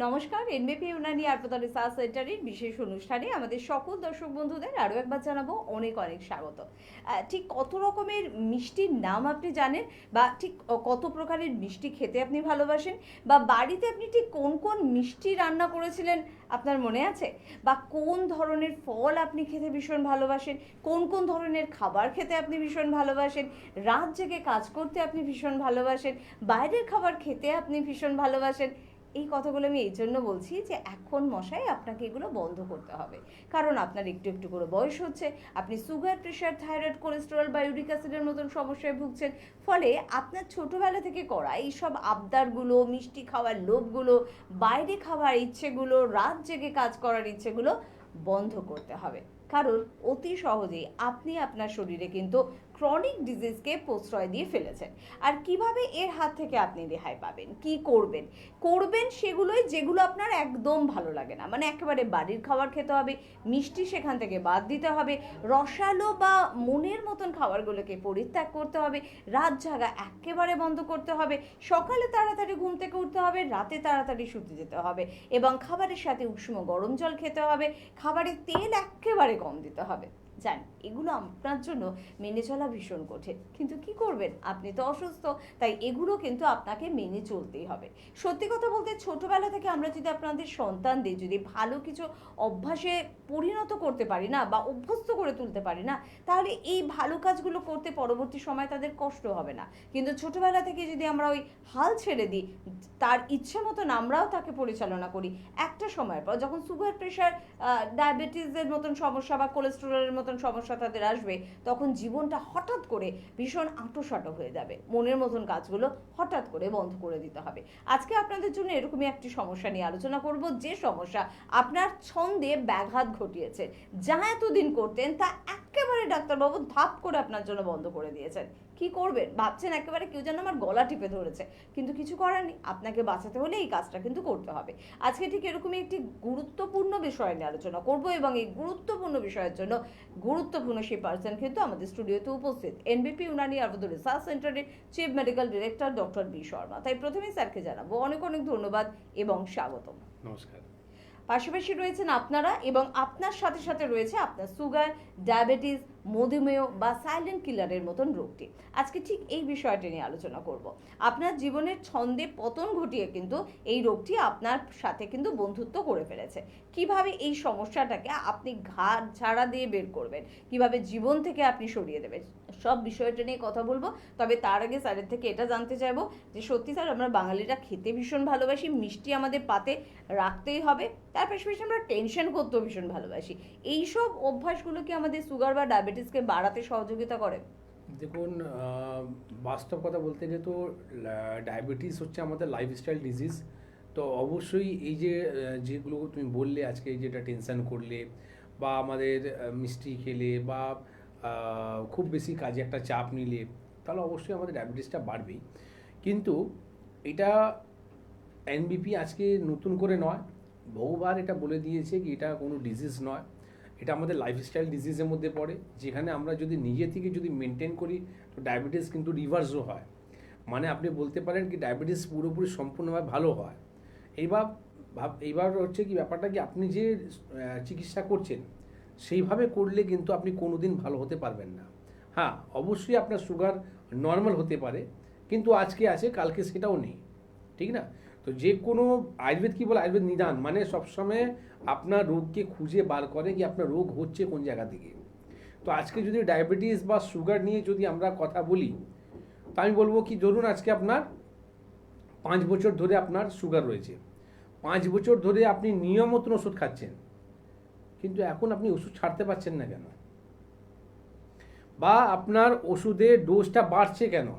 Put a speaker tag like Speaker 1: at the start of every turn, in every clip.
Speaker 1: নমস্কার, এনবিপি ইউনানি হাসপাতাল রিসার্চ সেন্টারের বিশেষ অনুষ্ঠানে আমাদের সকল দর্শক বন্ধুদের আরও একবার জানাবো অনেক অনেক স্বাগত। ঠিক কত রকমের মিষ্টির নাম আপনি জানেন, বা ঠিক কত প্রকারের মিষ্টি খেতে আপনি ভালোবাসেন, বা বাড়িতে আপনি ঠিক কোন কোন মিষ্টি রান্না করেছিলেন আপনার মনে আছে, বা কোন ধরনের ফল আপনি খেতে ভীষণ ভালোবাসেন, কোন কোন ধরনের খাবার খেতে আপনি ভীষণ ভালোবাসেন, রাত জেগে কাজ করতে আপনি ভীষণ ভালোবাসেন, বাইরের খাবার খেতে আপনি ভীষণ ভালোবাসেন। এই কথাগুলো আমি এই জন্য বলছি যে এখন মশাই আপনাকে এগুলো বন্ধ করতে হবে, কারণ আপনার একটু একটু করে বয়স হচ্ছে, আপনি সুগার, প্রেশার, থাইরয়েড, কোলেস্টেরল বা ইউরিক অ্যাসিডের মতন সমস্যায় ভুগছেন। ফলে আপনার ছোটোবেলা থেকে করা এইসব আবদারগুলো, মিষ্টি খাওয়ার লোভগুলো, বাইরে খাওয়ার ইচ্ছেগুলো, রাত জেগে কাজ করার ইচ্ছেগুলো বন্ধ করতে হবে। কারণ অতি সহজেই আপনি আপনার শরীরে কিন্তু ক্রনিক ডিজিজকে প্রশ্রয় দিয়ে ফেলেছেন। আর কিভাবে এর হাত থেকে আপনি রেহাই পাবেন, কি করবেন করবেন সেগুলোই, যেগুলো আপনার একদম ভালো লাগে না, মানে একেবারে বাড়ির খাবার খেতে হবে, মিষ্টি সেখান থেকে বাদ দিতে হবে, রসালো বা মনের মতন খাবারগুলোকে পরিত্যাগ করতে হবে, রাত জাগা একেবারে বন্ধ করতে হবে, সকালে তাড়াতাড়ি ঘুম থেকে উঠতে হবে, রাতে তাড়াতাড়ি শুতে যেতে হবে, এবং খাবারের সাথে উষ্ণ গরম জল খেতে হবে, খাবারের তেল একেবারে কম দিতে হবে। জানি এগুলো আপনার জন্য মেনে চলা ভীষণ কঠিন, কিন্তু কি করবেন, আপনি তো অসুস্থ, তাই এগুলো কিন্তু আপনাকে মেনে চলতেই হবে। সত্যি কথা বলতে ছোটবেলা থেকে আমরা যদি আপনাদের সন্তানদের যদি ভালো কিছু অভ্যাসে পরিণত করতে পারি না, বা অভ্যস্ত করে তুলতে পারি না, তাহলে এই ভালো কাজগুলো করতে পরবর্তী সময় তাদের কষ্ট হবে না। কিন্তু ছোটবেলা থেকে যদি আমরা ওই হাল ছেড়ে দিই, তার ইচ্ছে মতন আমরাও তাকে পরিচালনা করি, একটা সময়ের পর যখন সুগার, প্রেশার, ডায়াবেটিসের মতন সমস্যা বা কোলেস্টেরলের মতন সমস্যা তাদের আসবে, তখন জীবনটা হঠাৎ করে ভীষণ আঁটোসাঁটো হয়ে যাবে, মনের মতন কাজগুলো হঠাৎ করে বন্ধ করে দিতে হবে। আজকে আপনাদের জন্য এরকমই একটি সমস্যা নিয়ে আলোচনা করব, যে সমস্যা আপনার ছন্দে ব্যাঘাত ঘটিয়েছে। যা এতদিন করতেন তা একেবারে ডাক্তারবাবু ধাপ করে আপনার জন্য বন্ধ করে দিয়েছেন। কি করবেন ভাবছেন, একেবারে কেউ যেন আমার গলা টিপে ধরেছে, কিন্তু কিছু করার নেই, আপনাকে বাঁচাতে হলে এই কাজটা কিন্তু করতে হবে। আজকে ঠিক এরকমই একটি গুরুত্বপূর্ণ বিষয় নিয়ে আলোচনা করব, এবং এই গুরুত্বপূর্ণ বিষয়ের জন্য গুরুত্বপূর্ণ সেই পার্সন কিন্তু আমাদের স্টুডিওতে উপস্থিত, এনবিপি ইউনানি আয়ুর্বেদ রিসার্চ সেন্টারের chief medical director doctor B Sharma. তাই প্রথমেই স্যারকে জানাবো অনেক অনেক ধন্যবাদ এবং স্বাগতম।
Speaker 2: নমস্কার।
Speaker 1: পাশাপাশি রয়েছেন আপনারা, এবং আপনার সাথে সাথে রয়েছে আপনার সুগার, ডায়াবেটিস, মধুমেহ বা সাইলেন্ট কিলারের মতন রোগটি। আজকে ঠিক এই বিষয়টি নিয়ে আলোচনা করব। আপনার জীবনের ছন্দে পতন ঘটিয়ে কিন্তু এই রোগটি আপনার সাথে কিন্তু বন্ধুত্ব করে ফেলেছে। কিভাবে এই সমস্যাটাকে আপনি ঘাট ঝাড়া দিয়ে বের করবেন, কিভাবে জীবন থেকে আপনি সরিয়ে দেবেন, সব বিষয়টা নিয়ে কথা বলবো। তবে তার আগে স্যারের থেকে এটা জানতে চাইবো যে সত্যি স্যার, আমরা বাঙালিরা খেতে ভীষণ ভালোবাসি, মিষ্টি আমাদের পাতে রাখতেই হবে, তার পাশাপাশি আমরা টেনশন করতেও ভীষণ ভালোবাসি। এইসব অভ্যাসগুলো কি আমাদের সুগার বা ডায়াবেটিসকে বাড়াতে সহযোগিতা করে?
Speaker 2: দেখুন, বাস্তব কথা বলতে গেলে তো ডায়াবেটিস হচ্ছে আমাদের লাইফস্টাইল ডিজিজ। তো অবশ্যই এই যে যেগুলো তুমি বললে আজকে, যেটা টেনশন করলে বা আমাদের মিষ্টি খেলে বা খুব বেশি কাজে একটা চাপ নিলে, তাহলে অবশ্যই আমাদের ডায়াবেটিসটা বাড়বেই। কিন্তু এটা এনবিপি আজকে নতুন করে নয়, বহুবার এটা বলে দিয়েছে কি এটা কোনো ডিজিজ নয়, এটা আমাদের লাইফস্টাইল ডিজিজের মধ্যে পড়ে, যেখানে আমরা যদি নিজে থেকে যদি মেনটেন করি তো ডায়াবেটিস কিন্তু রিভার্সও হয়। মানে আপনি বলতে পারেন কি ডায়াবেটিস পুরোপুরি সম্পূর্ণভাবে ভালো হয়। এইবার হচ্ছে কি ব্যাপারটা, কি আপনি যে চিকিৎসা করছেন সেইভাবে করলে কিন্তু আপনি কোনো দিন ভালো হতে পারবেন না। হ্যাঁ, অবশ্যই আপনার সুগার নর্মাল হতে পারে, কিন্তু আজকে আছে কালকে সেটাও নেই, ঠিক না? তো যে কোনো আয়ুর্বেদ কী বলে, আয়ুর্বেদ নিদান মানে সবসময় আপনার রোগকে খুঁজে বার করে কি আপনার রোগ হচ্ছে কোন জায়গা থেকে। তো আজকে যদি ডায়াবেটিস বা সুগার নিয়ে যদি আমরা কথা বলি, তো আমি বলবো কি, ধরুন আজকে আপনার 5 বছর ধরে আপনার সুগার রয়েছে, 5 বছর ধরে আপনি নিয়মিত ওষুধ খাচ্ছেন, কিন্তু এখন আপনি ওষুধ ছাড়তে পারছেন না কেন? বা আপনার ওষুধের ডোজটা বাড়ছে কেন?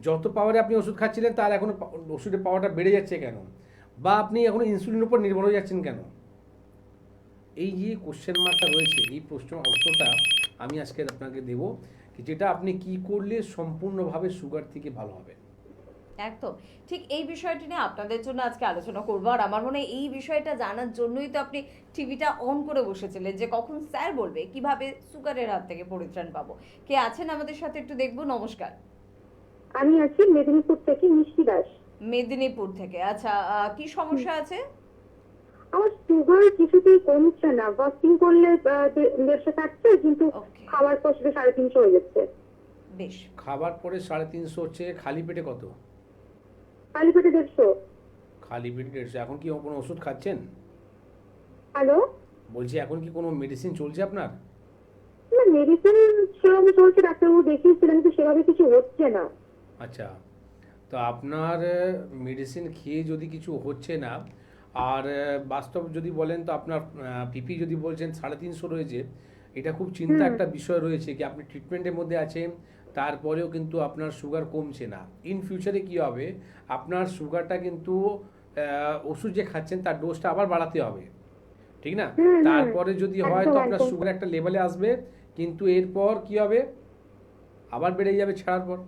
Speaker 2: যত পাওয়ারে আপনি ওষুধ খাচ্ছিলেন তার এখন ওষুধের পাওয়ারটা বেড়ে যাচ্ছে কেন? বা আপনি এখন ইনসুলিনের উপর নির্ভর হয়ে যাচ্ছেন কেন? এই যে কোশ্চেন মার্কটা রয়েছে, এই উত্তরটা আমি আজকে আপনাকে দেবো, যেটা আপনি কি করলে সম্পূর্ণভাবে সুগার থেকে ভালো হবে।
Speaker 1: একদম ঠিক এই বিষয়টি নিয়ে আপনাদের জন্য আজকে আলোচনা করবো। আর আমার মনে হয় এই বিষয়টা জানার জন্যই তো আপনি টিভিটা অন করে বসেছিলেন, যে কখন স্যার বলবে কিভাবে সুগারের হাত থেকে পরিত্রাণ পাবো। কে আছেন আমাদের সাথে একটু দেখবো। নমস্কার।
Speaker 3: আমি আছি মেদিনীপুর থেকে মিষ্টি দাস।
Speaker 1: মেদিনীপুর থেকে। আচ্ছা, কি সমস্যা আছে?
Speaker 3: আমার সুগার কিছুতেই কমছে না, ফাস্টিং করলে 150 থাকছে, কিন্তু
Speaker 1: ওকে,
Speaker 3: খাবার পর সেটা 350 হয়ে যাচ্ছে।
Speaker 1: বেশ।
Speaker 2: খাবার পরে 350 হচ্ছে, খালি পেটে কত?
Speaker 3: খালি পেটে 150।
Speaker 2: খালি পেটে 150। এখন কি কোনো ওষুধ খাচ্ছেন?
Speaker 3: হ্যালো,
Speaker 2: বলছি এখন কি কোনো মেডিসিন চলছে আপনার?
Speaker 3: না মেডিসিন সেভাবে চলছে, ডাক্তারবাবু দেখিয়েছিলেন, কিন্তু সেভাবে কিছু হচ্ছে না।
Speaker 2: আচ্ছা, তো আপনার মেডিসিন খেয়ে যদি কিছু হচ্ছে না, আর বাস্তব যদি বলেন তো আপনার পিপি যদি বলছেন 350 রয়েছে, এটা খুব চিন্তা একটা বিষয় রয়েছে কি আপনি ট্রিটমেন্টের মধ্যে আছেন, তারপরেও কিন্তু আপনার সুগার কমছে না। ইন ফিউচারে কি হবে, আপনার সুগারটা কিন্তু ওষুধ যে খাচ্ছেন তার ডোজটা আবার বাড়াতে হবে, ঠিক না? তারপরে যদি হয় তো
Speaker 3: একদম,
Speaker 2: আপনার
Speaker 3: একদম।
Speaker 2: সুগার একটা লেভেলে আসবে, কিন্তু এরপর কি হবে, আবার বেড়ে যাবে ছাড়ার পর।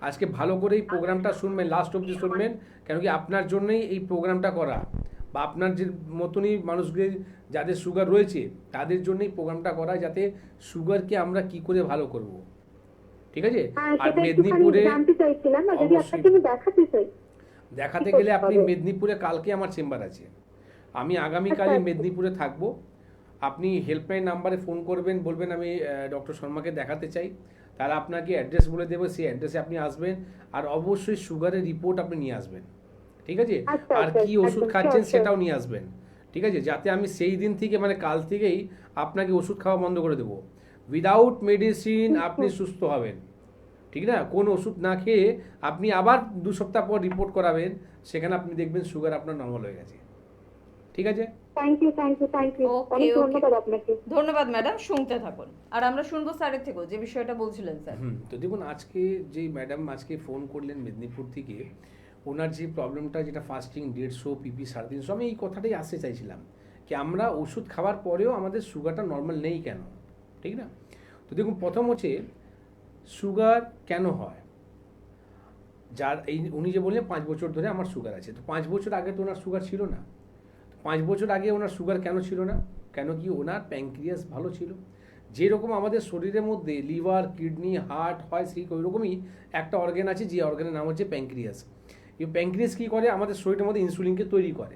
Speaker 2: আজকে ভালো করে এই প্রোগ্রামটা শুনবেন, লাস্ট অবধি শুনবেন, কেন কি আপনার জন্যই এই প্রোগ্রামটা করা, বা আপনার যে মতনই মানুষদের যাদের সুগার রয়েছে তাদের জন্যই প্রোগ্রামটা করা, যাতে সুগারকে আমরা কি করে ভালো করব, ঠিক আছে?
Speaker 3: হ্যাঁ,
Speaker 2: আর
Speaker 3: সেটা একটুখানি
Speaker 2: মেদিনীপুরে
Speaker 3: জানতে চাইছিলাম, আর যদি
Speaker 2: অবশ্যই
Speaker 3: আপনাকে আমি দেখাতে চাই।
Speaker 2: দেখাতে
Speaker 3: কি
Speaker 2: গেলে
Speaker 3: করতে
Speaker 2: আপনি
Speaker 3: হবে?
Speaker 2: মেদিনীপুরে কালকে আমার চেম্বার আছে, আমি
Speaker 3: আচ্ছা,
Speaker 2: আগামীকালই
Speaker 3: আচ্ছা।
Speaker 2: মেদিনীপুরে থাকবো। আপনি হেল্পলাইন নাম্বারে ফোন করবেন, বলবেন আমি ডক্টর শর্মাকে দেখাতে চাই, তারা আপনাকে অ্যাড্রেস বলে দেবে, সেই অ্যাড্রেসে আপনি আসবেন, আর অবশ্যই সুগারের রিপোর্ট আপনি নিয়ে আসবেন, ঠিক আছে?
Speaker 3: আচ্ছা,
Speaker 2: আর
Speaker 3: আচ্ছা,
Speaker 2: কি ওষুধ
Speaker 3: একদম
Speaker 2: খাচ্ছেন
Speaker 3: sure,
Speaker 2: সেটাও
Speaker 3: sure।
Speaker 2: নিয়ে আসবেন, ঠিক আছে? যাতে আমি সেই দিন থেকে মানে কাল থেকেই আপনাকে ওষুধ খাওয়া বন্ধ করে দেবো। উইদাউট মেডিসিন আপনি সুস্থ হবেন, ঠিক না? কোন ওষুধ না খেয়ে আপনি আবার 2 সপ্তাহ পর রিপোর্ট করাবেন, সেখানে আপনি দেখবেন সুগার আপনার নর্মাল হয়ে গেছে, ঠিক আছে?
Speaker 3: Thank you, thank you, thank you.
Speaker 1: Okay,
Speaker 3: অনেক
Speaker 1: ওকে।
Speaker 3: ধন্যবাদ আপনাকে।
Speaker 1: ধন্যবাদ ম্যাডাম, শুনতে থাকুন। আর আমরা শুনবো স্যারের থেকেও যে বিষয়টা বলছিলেন স্যার।
Speaker 2: তো দেখুন, আজকে যে ম্যাডাম আজকে ফোন করলেন মেদিনীপুর থেকে, ওনার যে প্রবলেমটা, যেটা ফাস্টিং 150, পিপি 350, আমি এই কথাটাই আসতে চাইছিলাম কি আমরা ওষুধ খাওয়ার পরেও আমাদের সুগারটা নর্মাল নেই কেন, ঠিক না? তো দেখুন, প্রথম হচ্ছে সুগার কেন হয়, যার এই উনি যে বললেন 5 বছর ধরে আমার সুগার আছে, তো 5 বছর আগে তো ওনার সুগার ছিল না। 5 বছর আগে ওনার সুগার কেন ছিল না? কেন কি ওনার প্যাঙ্ক্রিয়াস ভালো ছিল। যেরকম আমাদের শরীরের মধ্যে লিভার, কিডনি, হার্ট হয়, সেই ওই রকমই একটা অর্গান আছে, যে অর্গানের নাম হচ্ছে প্যাঙ্ক্রিয়াস। এই প্যাঙ্ক্রিয়াস কী করে, আমাদের শরীরের মধ্যে ইনসুলিনকে তৈরি করে।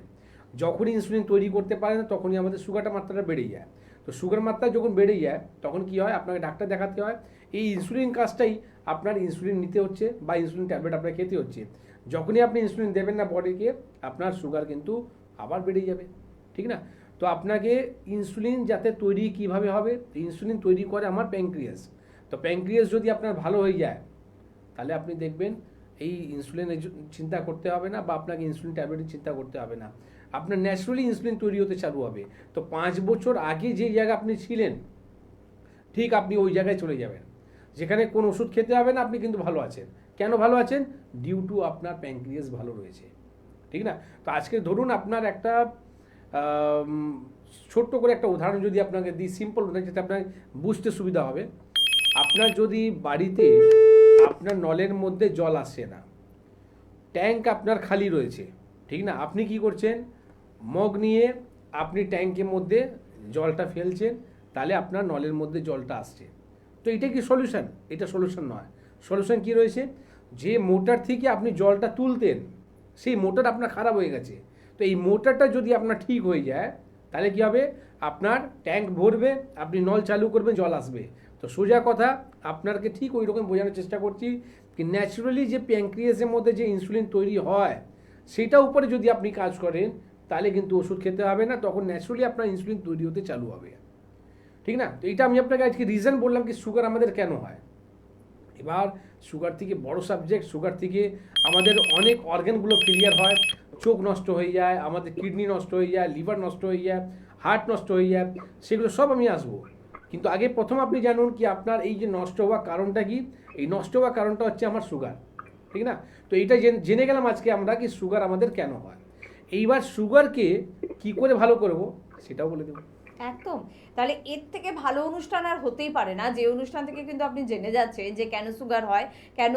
Speaker 2: যখনই ইনসুলিন তৈরি করতে পারে না, তখনই আমাদের সুগারটা মাত্রাটা বেড়ে যায়। তো সুগার মাত্রা যখন বেড়ে যায়, তখন কি হয়, আপনাকে ডাক্তার দেখাতে হয়। এই ইনসুলিন কাজটাই আপনার ইনসুলিন নিতে হচ্ছে, বা ইনসুলিন ট্যাবলেট আপনাকে খেতে হচ্ছে। যখনই আপনি ইনসুলিন দেবেন না বডিকে, আপনার সুগার কিন্তু আবার বেড়ে যাবে, ঠিক না? তো আপনাকে ইনসুলিন যাতে তৈরি কিভাবে হবে, ইনসুলিন তৈরি করে আমার প্যাঙ্ক্রিয়াস। তো প্যাঙ্ক্রিয়াস যদি আপনার ভালো হয়ে যায়, তাহলে আপনি দেখবেন এই ইনসুলিনের চিন্তা করতে হবে না, বা আপনাকে ইনসুলিন ট্যাবলেটের চিন্তা করতে হবে না, আপনার ন্যাচারালি ইনসুলিন তৈরি হতে চালু হবে। তো 5 বছর আগে যে জায়গায় আপনি ছিলেন, ঠিক আপনি ওই জায়গায় চলে যাবেন, যেখানে কোন ওষুধ খেতে হবে না, আপনি কিন্তু ভালো আছেন। কেন ভালো আছেন? ডিউ টু আপনার প্যাঙ্ক্রিয়াস ভালো রয়েছে, ঠিক না? তো আজকে ধরুন আপনার একটা ছোট্ট করে একটা উদাহরণ যদি আপনাকে দিই, সিম্পল উদাহরণ, যাতে আপনার বুঝতে সুবিধা হবে। আপনার যদি বাড়িতে আপনার নলের মধ্যে জল আসছে না, ট্যাঙ্ক আপনার খালি রয়েছে, ঠিক না? আপনি কি করছেন, মগ নিয়ে আপনি ট্যাঙ্কের মধ্যে জলটা ফেলছেন, তাহলে আপনার নলের মধ্যে জলটা আসছে। তো এটা কি সলিউশন? এটা সলিউশন নয়। সলিউশন কি রয়েছে, যে মোটর থেকে আপনি জলটা তুলতেন, সেই মোটর আপনার খারাপ হয়ে গেছে। তো এই মোটরটা যদি আপনার ঠিক হয়ে যায়, তাহলে কি হবে, আপনার ট্যাঙ্ক ভরবে, আপনি নল চালু করবেন, জল আসবে। তো সোজা কথা, আপনাকে ঠিক ওই রকম বোঝানোর চেষ্টা করছি কি ন্যাচারালি যে প্যাঙ্ক্রিয়াসের মধ্যে যে ইনসুলিন তৈরি হয়, সেটার উপরে যদি আপনি কাজ করেন, তাহলে কিন্তু ওষুধ খেতে হবে না, তখন ন্যাচারালি আপনার ইনসুলিন তৈরি হতে চালু হবে, ঠিক না? তো এটা আমি আপনাকে আজকে রিজন বললাম কি সুগার আমাদের কেন হয়। এবার সুগার থেকে বড় সাবজেক্ট, সুগার থেকে আমাদের অনেক অর্গানগুলো ফেলিয়ার হয়, চোখ নষ্ট হয়ে যায়, আমাদের কিডনি নষ্ট হয়ে যায়, লিভার নষ্ট হয়ে যায়, হার্ট নষ্ট হয়ে যায়, সেগুলো সব আমি আসবো। কিন্তু আগে প্রথম আপনি জানুন কি আপনার এই যে নষ্ট হওয়ার কারণটা কি। এই নষ্ট হওয়ার কারণটা হচ্ছে আমার সুগার, ঠিক না? তো এইটা জেনে গেলাম আজকে আমরা কি সুগার আমাদের কেন হয়। এইবার সুগারকে কি করে ভালো করব সেটাও বলে দেবো।
Speaker 1: একদম। তাহলে এর থেকে ভালো অনুষ্ঠান আর হতেই পারে না, যে অনুষ্ঠান থেকে কিন্তু আপনি জেনে যাচ্ছেন যে কেন সুগার হয়, কেন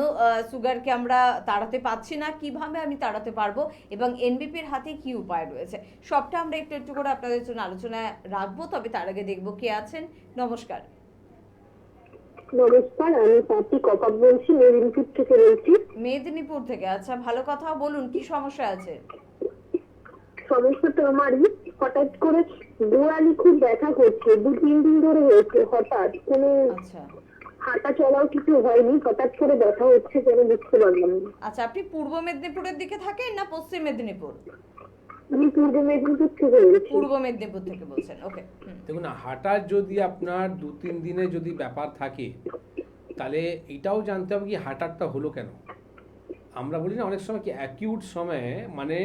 Speaker 1: সুগারকে আমরা তাড়াতে পারছি না, কিভাবে আমি তাড়াতে পারবো, এবং এনবিপির হাতে কি উপায় রয়েছে, সবটা আমরা একটু একটু করে আপনাদের জন্য আলোচনায় রাখবো। তবে তার আগে দেখবো কে আছেন। নমস্কার।
Speaker 3: নমস্কার, আমি পার্থী কপাট বলছি, মেদিনীপুর থেকে বলছি।
Speaker 1: মেদিনীপুর থেকে, আচ্ছা ভালো কথা, বলুন কি সমস্যা আছে?
Speaker 3: সমস্যাটা আমারই, হঠাৎ করে গোড়ালি খুব ব্যথা করছে, 2-3 দিন ধরে হয়েছে। হঠাৎ কোনো
Speaker 1: আচ্ছা
Speaker 3: হাঁটা চলাও কিছু হয়নি, হঠাৎ করে ব্যথা হচ্ছে, কেন বুঝতে পারলাম না।
Speaker 1: আচ্ছা, আপনি পূর্ব মেদিনীপুরের দিকে থাকেন না পশ্চিম মেদিনীপুর?
Speaker 3: আমি পূর্ব মেদিনীপুর থেকে বলছি।
Speaker 1: পূর্ব মেদিনীপুর থেকে বলছেন, ওকে।
Speaker 2: দেখুন, হাঁটার যদি আপনার 2-3 দিনে যদি ব্যাপার থাকে, তাহলে এটাও জানতে হবে কি হাঁটারটা হলো কেন। আমরা বলি না অনেক সময় কি অ্যাকিউট সময়ে, মানে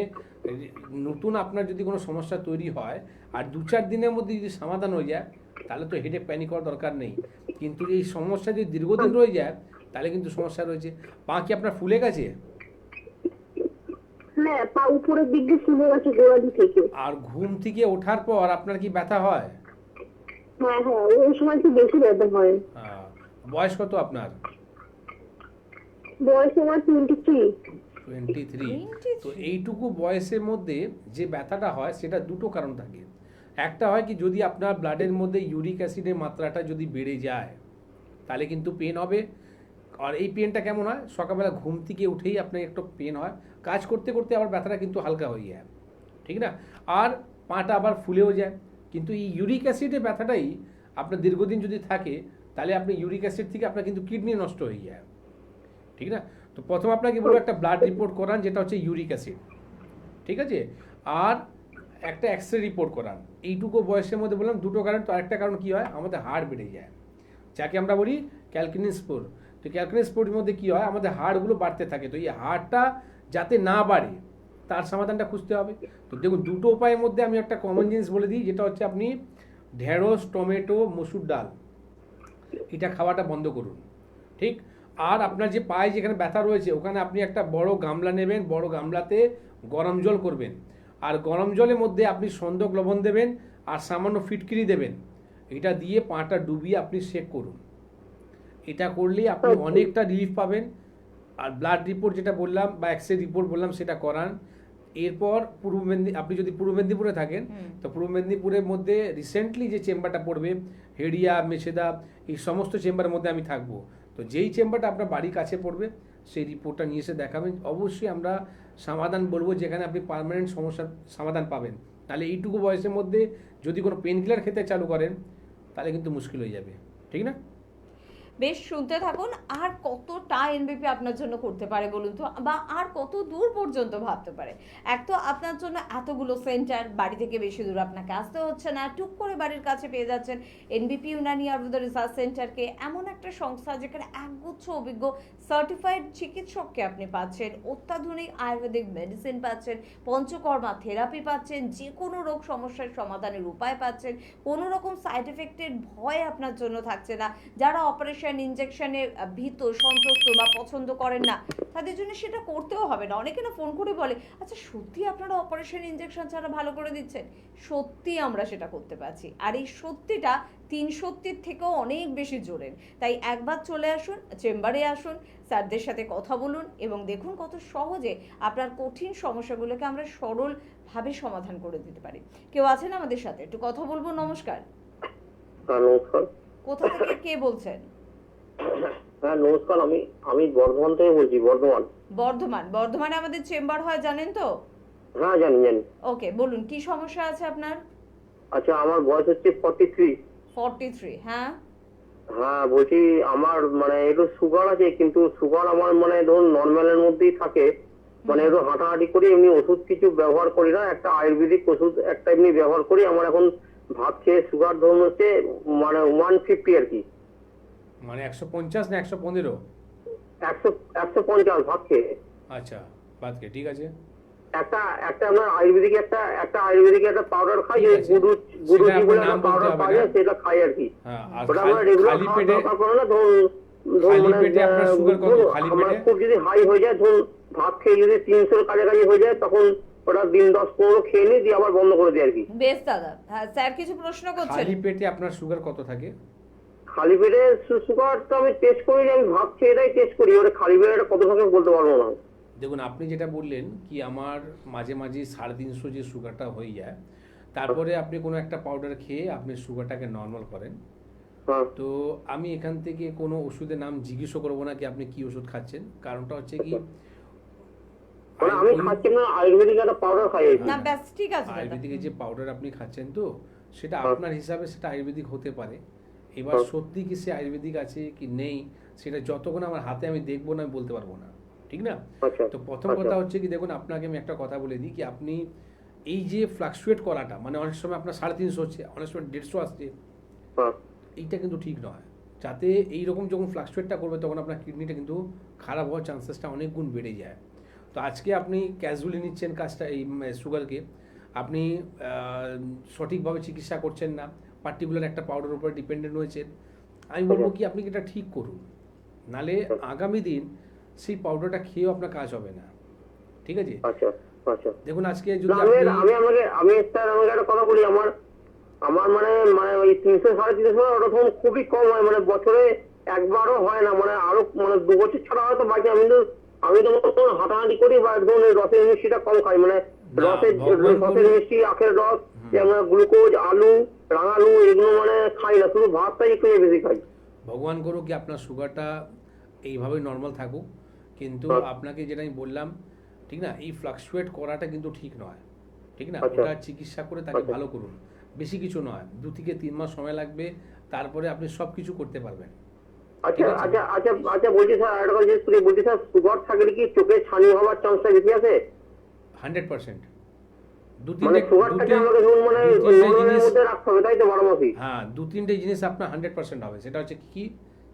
Speaker 2: নতুন আপনার যদি কোনো সমস্যা তৈরি হয় আর 2-4 দিনের মধ্যে যদি সমাধান হয়ে যায়, তাহলে তো হেডেক প্যানিক করার দরকার নেই। কিন্তু এই সমস্যা যদি দীর্ঘদিন রয়ে যায়, তাহলে কিন্তু সমস্যা রয়েছে। পা কি আপনার ফুলে গেছে?
Speaker 3: হ্যাঁ, পা উপরের দিক দিয়ে ফুলে গেছে গোড়ালি থেকে।
Speaker 2: আর ঘুম থেকে ওঠার পর আপনার কি ব্যথা হয়?
Speaker 3: হ্যাঁ হ্যাঁ, ওই সময় একটু বেশি ব্যথা হয়।
Speaker 2: হ্যাঁ। বয়স কত আপনার?
Speaker 3: বয়স আমার 23।
Speaker 2: 23। তো এইটুকু বয়সের মধ্যে যে ব্যথাটা হয় সেটা দুটো কারণ থাকে। একটা হয় কি, যদি আপনার ব্লাডের মধ্যে ইউরিক অ্যাসিডের মাত্রাটা যদি বেড়ে যায়, তাহলে কিন্তু পেন হবে। আর এই পেনটা কেমন হয়, সকালবেলা ঘুম থেকে উঠেই আপনার একটু পেন হয়, কাজ করতে করতে আবার ব্যথাটা কিন্তু হালকা হয়ে যায়, ঠিক না? আর পাটা আবার ফুলেও যায়। কিন্তু এই ইউরিক অ্যাসিডের ব্যথাটাই আপনার দীর্ঘদিন যদি থাকে, তাহলে আপনি ইউরিক অ্যাসিড থেকে আপনার কিন্তু কিডনি নষ্ট হয়ে যায়, ঠিক না? তো প্রথম আপনাকে বলবো একটা ব্লাড রিপোর্ট করান, যেটা হচ্ছে ইউরিক অ্যাসিড, ঠিক আছে? আর একটা এক্স রে রিপোর্ট করান। এইটুকু বয়সের মধ্যে বললাম দুটো কারণ। তো আরেকটা কারণ কি হয়, আমাদের হাড় বেড়ে যায়, যাকে আমরা বলি ক্যালকিনিস স্পোর। তো ক্যালকিনিস স্পোরের মধ্যে কি হয়, আমাদের হাড়গুলো বাড়তে থাকে। তো এই হাড়টা যাতে না বাড়ে, তার সমাধানটা খুঁজতে হবে। তো দেখুন, দুটো উপায়ের মধ্যে আমি একটা কমন জিনিস বলে দিই, যেটা হচ্ছে আপনি ঢেঁড়স, টমেটো, মসুর ডাল এটা খাওয়াটা বন্ধ করুন, ঠিক? আর আপনার যে পায়ে যেখানে ব্যথা রয়েছে, ওখানে আপনি একটা বড় গামলা নেবেন, বড় গামলাতে গরম জল করবেন, আর গরম জলের মধ্যে আপনি সন্দক লবণ দেবেন আর সামান্য ফিটকিরি দেবেন। এটা দিয়ে পাটা ডুবিয়ে আপনি সেক করুন। এটা করলেই আপনি অনেকটা রিলিফ পাবেন। আর ব্লাড রিপোর্ট যেটা বললাম বা এক্স-রে রিপোর্ট বললাম, সেটা করান। এরপর আপনি যদি পূর্ব মেদিনীপুরে থাকেন, তো পূর্ব মেদিনীপুরের মধ্যে রিসেন্টলি যে চেম্বারটা পড়বে, হেডিয়া, মেছেদা, এই সমস্ত চেম্বারের মধ্যে আমি থাকবো। তো যেই চেম্বারটা আপনার বাড়ির কাছে পড়বে, সেই রিপোর্টটা নিয়ে এসে দেখাবেন। অবশ্যই আমরা সমাধান বলবো, যেখানে আপনি পার্মানেন্ট সমস্যার সমাধান পাবেন। তাহলে এইটুকু বয়সের মধ্যে যদি কোনো পেন কিলার খেতে চালু করেন, তাহলে কিন্তু মুশকিল হয়ে যাবে, ঠিক না?
Speaker 1: বেশ, শুনতে থাকুন। আর কতটা এনবিপি আপনার জন্য করতে পারে বলুন তো, বা আর কত দূর পর্যন্ত ভাবতে পারে? এক তো আপনার জন্য এতগুলো সেন্টার, বাড়ি থেকে বেশি দূর আপনাকে আসতে হচ্ছে না, টুক করে বাড়ির কাছে পেয়ে যাচ্ছেন এনবিপি ইউনানি আয়ুর্বেদ রিসার্চ সেন্টারকে, এমন একটা সংস্থা যেখানে একগুচ্ছ অভিজ্ঞ সার্টিফাইড চিকিৎসককে আপনি পাচ্ছেন, অত্যাধুনিক আয়ুর্বেদিক মেডিসিন পাচ্ছেন, পঞ্চকর্মা থেরাপি পাচ্ছেন, যে কোনো রোগ সমস্যার সমাধানের উপায় পাচ্ছেন, কোনো রকম সাইড এফেক্টের ভয় আপনার জন্য থাকছে না। যারা অপারেশন ইনজেকশনে ভীত, সন্ত্রস্ত বা পছন্দ করেন না, তাদের জন্য সেটা করতেও হবে না। অনেকে না ফোন করে বলে, আচ্ছা সত্যি আপনারা অপারেশন ইনজেকশন ছাড়া ভালো করে দিচ্ছেন? সত্যি আমরা সেটা করতে পারছি। আর এই সত্যিটা 3 সত্যির থেকেও অনেক বেশি জোরেন। তাই একবার চলে আসুন, চেম্বারে আসুন, স্যারদের সাথে কথা বলুন এবং দেখুন কত সহজে আপনার কঠিন সমস্যাগুলোকে আমরা সরলভাবে সমাধান করে দিতে পারি। কেউ আছেন আমাদের সাথে, একটু কথা বলবো। নমস্কার,
Speaker 4: নমস্কার।
Speaker 1: কোথা থেকে কে বলছেন?
Speaker 4: হ্যাঁ নমস্কার, আমি বর্ধমান থেকে বলছি।
Speaker 1: বর্ধমানে আমাদের চেম্বার হয়, জানেন তো?
Speaker 4: হ্যাঁ জানি।
Speaker 1: ওকে, বলুন কি সমস্যা আছে আপনার?
Speaker 4: আচ্ছা, আমার বয়স হচ্ছে 43।
Speaker 1: 43, হ্যাঁ।
Speaker 4: হ্যাঁ বলছি, আমার মানে একটু সুগার আছে, কিন্তু সুগার আমার মানে ধরুন নর্মালের মধ্যেই থাকে। মানে একটু হাঁটাহাঁটি করি, এমনি ওষুধ কিছু ব্যবহার করি না, একটা আয়ুর্বেদিক ওষুধ একটা এমনি ব্যবহার করি। আমার এখন ভাত খেয়ে সুগার ধরুন হচ্ছে মানে 150 আর কি।
Speaker 2: মানে 150 না 115?
Speaker 4: 150 ভাত খেয়ে।
Speaker 2: আচ্ছা, বাদকে ঠিক আছে।
Speaker 4: একটা আপনার আয়ুর্বেদিক একটা পাউডার খাই, যে
Speaker 2: ঠিক আছে।
Speaker 4: গুরুজি
Speaker 2: সেটা
Speaker 4: বলে
Speaker 2: আপনার নাম
Speaker 4: একটা
Speaker 2: বলতে
Speaker 4: পাউডার
Speaker 2: হবে
Speaker 4: পাওয়া
Speaker 2: না।
Speaker 4: যায়, সেটা খাই আর কি।
Speaker 2: হ্যাঁ, আর
Speaker 4: ওটা আমরা রেগুলার
Speaker 2: খালি পেটে,
Speaker 4: দরকার পড়ে না। ধরুন
Speaker 2: খালি
Speaker 4: মানে,
Speaker 2: পেটে আপনার সুগার কত? খালি
Speaker 4: আমার
Speaker 2: পেটে
Speaker 4: খুব যদি হাই হয়ে যায়, ধরুন ভাত খেয়ে যদি 300 কাছাকাছি হয়ে যায়, তখন ওটা দিন 10-15 খেয়ে নিই, দিয়ে আবার বন্ধ করে দিই আর কি।
Speaker 1: বেশ দাদা, হ্যাঁ স্যার কিছু প্রশ্ন করছেন।
Speaker 2: খালি পেটে আপনার সুগার কত থাকে?
Speaker 4: খালি পেটে সুগারটা আমি টেস্ট করি, আমি ভাত খেয়ে এটাই টেস্ট করি। ওটা খালি পেটে কত থাকে বলতে পারবো না।
Speaker 2: দেখুন, আপনি যেটা বললেন কি আমার মাঝে মাঝে 350 যে সুগারটা হয়ে যায়, তারপরে আপনি কোনো একটা পাউডার খেয়ে আপনি সুগারটাকে নর্মাল করেন,
Speaker 4: হ্যাঁ
Speaker 2: তো আমি এখান থেকে কোনো ওষুধের নাম জিজ্ঞেসও করবো না কি আপনি কি ওষুধ খাচ্ছেন, কারণটা হচ্ছে কি
Speaker 4: মানে আমি খাচ্ছি না, আয়ুর্বেদিক একটা পাউডার খাই আর কি।
Speaker 1: না ব্যাস ঠিক আছে দাদা।
Speaker 2: আয়ুর্বেদিকের যে পাউডার আপনি খাচ্ছেন তো সেটা
Speaker 4: হ্যাঁ।
Speaker 2: আপনার হিসাবে সেটা আয়ুর্বেদিক হতে পারে, এবার
Speaker 4: হ্যাঁ।
Speaker 2: সত্যি কি সে আয়ুর্বেদিক আছে কি নেই সেটা যতক্ষণ আমার হাতে আমি দেখবো না আমি বলতে পারবো না, ঠিক না?
Speaker 4: আচ্ছা
Speaker 2: তো প্রথম
Speaker 4: আচ্ছা।
Speaker 2: কথা হচ্ছে কি দেখুন আপনাকে আমি একটা কথা বলে দিই কি আপনি এই যে ফ্লাকচুয়েট করাটা মানে অনেক সময় আপনার 350 হচ্ছে, অনেক সময় 150 আসছে,
Speaker 4: হ্যাঁ
Speaker 2: এইটা কিন্তু ঠিক নয়। যাতে এইরকম যখন ফ্লাকচুয়েটটা করবে তখন আপনার কিডনিটা কিন্তু খারাপ হওয়ার চান্সেসটা অনেক গুণ বেড়ে যায়। তো আজকে আপনি ক্যাজুয়ালি নিচ্ছেন কাজটা এই সুগারকে, আপনি সঠিকভাবে চিকিৎসা করছেন না, পার্টিকুলার একটা পাউডার উপরে ডিপেন্ডেন্ট হয়েছেন, আমি বলবো কি আপনি এটা ঠিক করুন, নালে আগামী দিন সেই পাউডারটা খেয়েও আপনার কাজ হবে না, ঠিক আছে?
Speaker 4: আচ্ছা আচ্ছা।
Speaker 2: দেখুন আজকে
Speaker 4: না,
Speaker 2: যদি
Speaker 4: আমি
Speaker 2: আপনি
Speaker 4: আমি আমাকে আমি স্যার আমাকে একটা কথা বলি, আমার আমার মানে মানে ওই 300-350 ওটা তখন খুবই কম হয়, মানে বছরে একবারও হয় না, মানে আরো মানে 2 বছর ছাড়া হয়তো বাকি। আমি তো তখন হাঁটাহাঁটি করি বা একদম রসের মিষ্টিটা কম খাই, মানে
Speaker 2: না,
Speaker 4: রসের
Speaker 2: ভগবান
Speaker 4: রসের
Speaker 2: করে-
Speaker 4: মিষ্টি, আখের রস, যেমন গ্লুকোজ, আলু, রাঙালু এগুলো মানে খাই না, শুধু ভাতটাই একটু বেশি খাই।
Speaker 2: ভগবান করুক কি আপনার সুগারটা এইভাবেই নর্মাল থাকুক, কিন্তু
Speaker 4: হ্যাঁ।
Speaker 2: আপনাকে যেটা আমি বললাম ঠিক না, এই ফ্লাকচুয়েট করাটা কিন্তু ঠিক নয়, ঠিক না?
Speaker 4: আচ্ছা।
Speaker 2: ওটা চিকিৎসা করে তাকে
Speaker 4: আচ্ছা।
Speaker 2: ভালো করুন, বেশি কিছু নয়, 2 থেকে 3 মাস সময় লাগবে, তারপরে আপনি সব কিছু করতে পারবেন।
Speaker 4: আচ্ছা
Speaker 2: ঠিক আছে।
Speaker 4: আচ্ছা আচ্ছা আচ্ছা, বলছি স্যার একটা কথা জিজ্ঞেস করি, বলছি স্যার সুগার থাকলে কি চোখে ছানি হওয়ার চান্সটা বেশি আছে?
Speaker 2: 100% দু
Speaker 4: মানে
Speaker 2: তিনটে
Speaker 4: সুগারটাকে আমাকে ধরুন মানে
Speaker 2: দু তিনটে
Speaker 4: নর্মালের
Speaker 2: জিনিস,
Speaker 4: মধ্যে রাখতে হবে, তাই তো বারমাসি?
Speaker 2: হ্যাঁ 2-3টে জিনিস আপনার 100% হবে। সেটা হচ্ছে কি,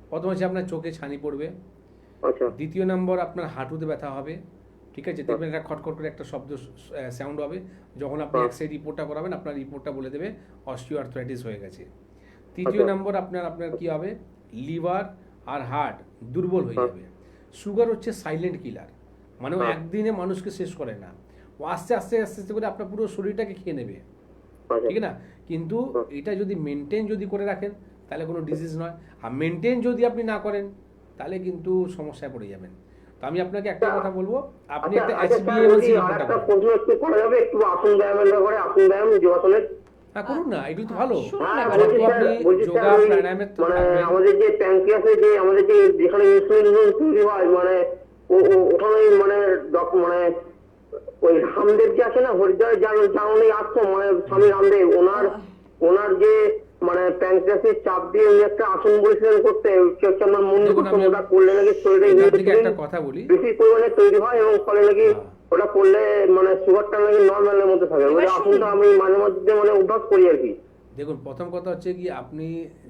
Speaker 2: প্রথম হচ্ছে আপনার চোখে ছানি পড়বে,
Speaker 4: আচ্ছা
Speaker 2: দ্বিতীয় নম্বর আপনার হাঁটুতে ব্যথা হবে, ঠিক আছে? দেখবেন একটা খটখট করে একটা শব্দ সাউন্ড হবে, যখন আপনি
Speaker 4: হ্যাঁ।
Speaker 2: এক্সরে রিপোর্টটা করাবেন আপনার রিপোর্টটা বলে দেবে অস্টিওআর্থ্রাইটিস হয়ে গেছে। তৃতীয়
Speaker 4: আচ্ছা।
Speaker 2: নম্বর আপনার কি হবে, লিভার আর হার্ট দুর্বল হয়ে
Speaker 4: হ্যাঁ।
Speaker 2: যাবে। সুগার হচ্ছে সাইলেন্ট কিলার, মানে ও
Speaker 4: হ্যাঁ।
Speaker 2: একদিনে মানুষকে শেষ করে না, ও আস্তে আস্তে আস্তে আস্তে করে আপনার পুরো শরীরটাকে খেয়ে নেবে,
Speaker 4: আচ্ছা
Speaker 2: ঠিক না? কিন্তু এটা যদি মেনটেন যদি করে রাখেন তাহলে কোনো ডিজিজ নয়, আর মেনটেন যদি আপনি না করেন তাহলে কিন্তু সমস্যায় পড়ে যাবেন। তো আমি আপনাকে একটা কথা বলবো, আপনি
Speaker 4: আচ্ছা
Speaker 2: একটা
Speaker 4: আচ্ছা স্যার,
Speaker 2: HbA1c
Speaker 4: বলছি আর
Speaker 2: রিপোর্টটা
Speaker 4: একটা
Speaker 2: করুন।
Speaker 4: প্রশ্ন একটু করা যাবে? একটু আসন ব্যায়ামের ব্যাপারে, আসন ব্যায়াম, যোগাসনের।
Speaker 2: হ্যাঁ করুন না, এগুলো তো ভালো।
Speaker 1: শুনুন
Speaker 4: হ্যাঁ
Speaker 1: না,
Speaker 4: বলছি
Speaker 2: যত
Speaker 4: স্যার,
Speaker 2: আপনি
Speaker 4: বলছি
Speaker 2: যোগা
Speaker 4: স্যার ওই
Speaker 2: প্রাণায়ামের তো
Speaker 4: মানে
Speaker 2: থাকবেন।
Speaker 4: আমাদের যে প্যানক্রিয়াসে যে আমাদের যে যেখানে ইনসুলিন তৈরি হয়, মানে ওখানে মানে মানে ওই রামদেব যে আছে না, হরিদ্বার যার আশ্রম, মানে স্বামী রামদেব, ওনার যে মানে প্যানক্রিয়াসের চাপ দিয়ে উনি একটা আসন বলেছিলেন করতে, হচ্ছে আমার মন্দির
Speaker 2: দেখুন, আমি
Speaker 4: ওটা করলে নাকি শরীরে
Speaker 2: এখান থেকে
Speaker 4: insulin
Speaker 2: একটা কথা বলি।
Speaker 4: বেশি পরিমাণে তৈরি হয় এবং ফলে নাকি
Speaker 2: হ্যাঁ।
Speaker 4: ওটা করলে মানে সুগারটা নাকি নর্মালের মধ্যে থাকে।
Speaker 1: এবার
Speaker 4: ওই
Speaker 1: শুনুন।
Speaker 4: আসনটা আমি মাঝে মধ্যে মানে অভ্যাস করি আর কি।
Speaker 2: দেখুন প্রথম কথা হচ্ছে কি, আপনি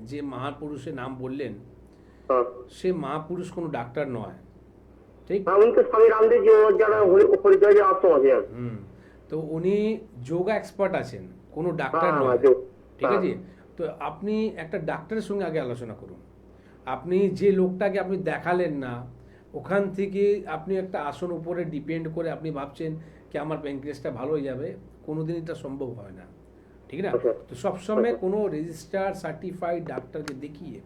Speaker 2: যে মহাপুরুষের নাম বললেন
Speaker 4: হ্যাঁ
Speaker 2: সে মহাপুরুষ কোনো ডাক্তার নয়, ঠিক?
Speaker 4: হ্যাঁ, উনি তো স্বামী রামদেব যে ওনার যারা হরিদ্বার যে আশ্রম আছে আর কি।
Speaker 2: হুম, তো উনি যোগা এক্সপার্ট আছেন, কোনো ডাক্তার
Speaker 4: হ্যাঁ,
Speaker 2: নয়, ঠিক
Speaker 4: হ্যাঁ।
Speaker 2: আছে? তো আপনি একটা ডাক্তারের সঙ্গে আগে আলোচনা করুন। আপনি যে লোকটাকে আপনি দেখালেন না, ওখান থেকে আপনি একটা আসন উপরে ডিপেন্ড করে আপনি ভাবছেন কি আমার প্যানক্রিয়াসটা ভালো হয়ে যাবে, কোনোদিন এটা সম্ভব হয় না, ঠিক না?
Speaker 4: আচ্ছা।
Speaker 2: তো সবসময় কোনো রেজিস্টার সার্টিফাইড ডাক্তারকে দেখিয়ে